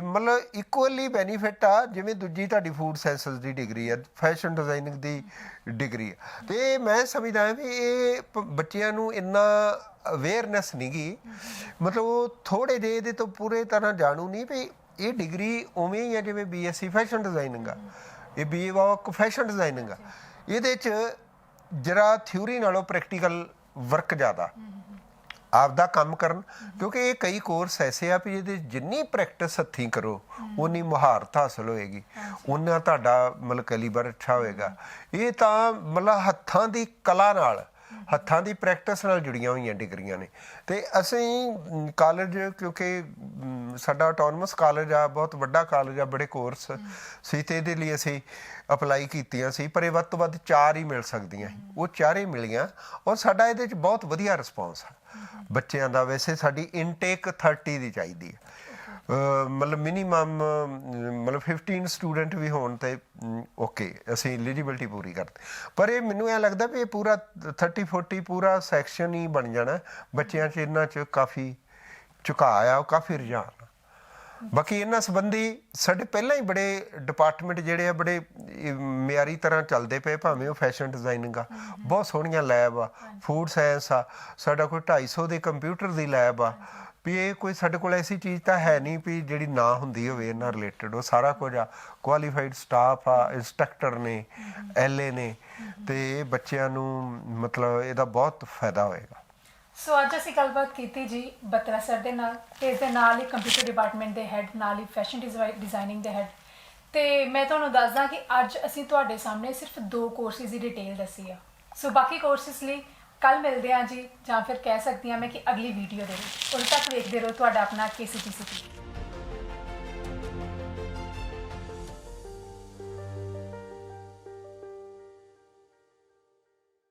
ਮਤਲਬ ਇਕੁਅਲੀ ਬੈਨੀਫਿਟ ਆ ਜਿਵੇਂ ਦੂਜੀ ਤੁਹਾਡੀ ਫੂਡ ਸਾਇੰਸਿਸ ਦੀ ਡਿਗਰੀ ਆ, ਫੈਸ਼ਨ ਡਿਜ਼ਾਈਨਿੰਗ ਦੀ ਡਿਗਰੀ ਆ। ਤੇ ਮੈਂ ਸਮਝਦਾ ਵੀ ਇਹ ਬੱਚਿਆਂ ਨੂੰ ਇੰਨਾ ਅਵੇਅਰਨੈਸ ਨਹੀਂ ਗੀ, ਮਤਲਬ ਉਹ ਥੋੜੇ ਜਿਹੇ ਇਹਦੇ ਤੋਂ ਪੂਰੇ ਤਰ੍ਹਾਂ ਜਾਣੂ ਨਹੀਂ ਵੀ ਇਹ ਡਿਗਰੀ ਉਵੇਂ ਹੀ ਆ ਜਿਵੇਂ BSc ਫੈਸ਼ਨ ਡਿਜ਼ਾਈਨਿੰਗ ਆ, ਇਹ BVOC ਫੈਸ਼ਨ ਡਿਜ਼ਾਈਨਿੰਗ ਆ। ਇਹਦੇ 'ਚ ਜਰਾ ਥਿਊਰੀ ਨਾਲੋਂ ਪ੍ਰੈਕਟੀਕਲ ਵਰਕ ਜ਼ਿਆਦਾ, ਆਪਦਾ ਕੰਮ ਕਰਨ, ਕਿਉਂਕਿ ਇਹ ਕਈ ਕੋਰਸ ਐਸੇ ਆ ਵੀ ਇਹਦੇ ਜਿੰਨੀ ਪ੍ਰੈਕਟਿਸ ਹੱਥੀਂ ਕਰੋ ਉਨੀ ਮੁਹਾਰਤ ਹਾਸਲ ਹੋਏਗੀ, ਉਨਾ ਤੁਹਾਡਾ ਮਤਲਬ ਕੈਲੀਬਰ ਅੱਛਾ ਹੋਏਗਾ। ਇਹ ਤਾਂ ਮਤਲਬ ਹੱਥਾਂ ਦੀ ਕਲਾ ਨਾਲ, ਹੱਥਾਂ ਦੀ ਪ੍ਰੈਕਟਿਸ ਨਾਲ ਜੁੜੀਆਂ ਹੋਈਆਂ ਡਿਗਰੀਆਂ ਨੇ। ਤੇ ਅਸੀਂ ਕਾਲਜ, ਕਿਉਂਕਿ ਸਾਡਾ ਆਟੋਨਮਸ ਕਾਲਜ ਆ, ਬਹੁਤ ਵੱਡਾ ਕਾਲਜ ਆ, ਬੜੇ ਕੋਰਸ ਸੀ ਤੇ ਇਹਦੇ ਲਈ ਅਸੀਂ ਅਪਲਾਈ ਕੀਤੀਆਂ ਸੀ, ਪਰ ਇਹ ਵੱਧ ਤੋਂ ਵੱਧ 4 ਹੀ ਮਿਲ ਸਕਦੀਆਂ ਸੀ, ਉਹ 4 ਹੀ ਮਿਲੀਆਂ ਔਰ ਸਾਡਾ ਇਹਦੇ 'ਚ ਬਹੁਤ ਵਧੀਆ ਰਿਸਪੌਂਸ ਆ ਬੱਚਿਆਂ ਦਾ। ਵੈਸੇ ਸਾਡੀ ਇਨਟੇਕ 30 ਦੀ ਚਾਹੀਦੀ ਹੈ, ਮਤਲਬ ਮਿਨੀਮਮ ਮਤਲਬ 15 ਸਟੂਡੈਂਟ ਵੀ ਹੋਣ ਤੇ ਓਕੇ, ਅਸੀਂ ਐਲੀਜੀਬਿਲਟੀ ਪੂਰੀ ਕਰਦੇ। ਪਰ ਇਹ ਮੈਨੂੰ ਇਹ ਲੱਗਦਾ ਵੀ ਇਹ ਪੂਰਾ 30-40 ਪੂਰਾ ਸੈਕਸ਼ਨ ਹੀ ਬਣ ਜਾਣਾ ਬੱਚਿਆਂ 'ਚ। ਇਹਨਾਂ 'ਚ ਕਾਫੀ ਝੁਕਾਅ ਆ, ਕਾਫੀ ਰੁਝਾਨ। ਬਾਕੀ ਇਹਨਾਂ ਸੰਬੰਧੀ ਸਾਡੇ ਪਹਿਲਾਂ ਹੀ ਬੜੇ ਡਿਪਾਰਟਮੈਂਟ ਜਿਹੜੇ ਆ ਬੜੇ ਮਿਆਰੀ ਤਰ੍ਹਾਂ ਚੱਲਦੇ ਪਏ, ਭਾਵੇਂ ਉਹ ਫੈਸ਼ਨ ਡਿਜ਼ਾਈਨਿੰਗ ਆ, ਬਹੁਤ ਸੋਹਣੀਆਂ ਲੈਬ ਆ, ਫੂਡ ਸਾਇੰਸ ਆ, ਸਾਡਾ ਕੋਈ 250 ਦੇ ਕੰਪਿਊਟਰ ਦੀ ਲੈਬ ਆ। ਵੀ ਇਹ ਕੋਈ ਸਾਡੇ ਕੋਲ ਐਸੀ ਚੀਜ਼ ਤਾਂ ਹੈ ਨਹੀਂ ਵੀ ਜਿਹੜੀ ਨਾ ਹੁੰਦੀ ਹੋਵੇ ਇਹਨਾਂ ਰਿਲੇਟਡ, ਉਹ ਸਾਰਾ ਕੁਝ ਆ, ਕੁਆਲੀਫਾਈਡ ਸਟਾਫ ਆ, ਇੰਸਟ੍ਰਕਟਰ ਨੇ, LA ਨੇ, ਤੇ ਬੱਚਿਆਂ ਨੂੰ ਮਤਲਬ ਇਹਦਾ ਬਹੁਤ ਫਾਇਦਾ ਹੋਏਗਾ। ਸੋ ਅੱਜ ਅਸੀਂ ਗੱਲਬਾਤ ਕੀਤੀ ਜੀ ਬਤਰਾ ਸਰ ਦੇ ਨਾਲ, ਤੇ ਇਸ ਦੇ ਨਾਲ ਹੀ ਕੰਪਿਊਟਰ ਡਿਪਾਰਟਮੈਂਟ ਦੇ ਹੈੱਡ, ਨਾਲ ਹੀ ਫੈਸ਼ਨ ਡਿਜ਼ਾਈਨਿੰਗ ਦੇ ਹੈੱਡ। ਤੇ ਮੈਂ ਤੁਹਾਨੂੰ ਦੱਸਦਾ ਕਿ ਅੱਜ ਅਸੀਂ ਤੁਹਾਡੇ ਸਾਹਮਣੇ ਸਿਰਫ 2 ਕੋਰਸਿਸ ਦੀ ਡਿਟੇਲ ਦੱਸੀ ਆ। ਸੋ ਬਾਕੀ ਕੋਰਸਿਸ ਲਈ ਕੱਲ ਮਿਲਦੇ ਹਾਂ ਜੀ, ਜਾਂ ਫਿਰ ਕਹਿ ਸਕਦੀ ਹਾਂ ਮੈਂ ਕਿ ਅਗਲੀ ਵੀਡੀਓ ਦੇ ਵਿੱਚ। ਉਦੋਂ ਤੱਕ ਵੇਖਦੇ ਰਹੋ ਤੁਹਾਡਾ ਆਪਣਾ KCTC TV।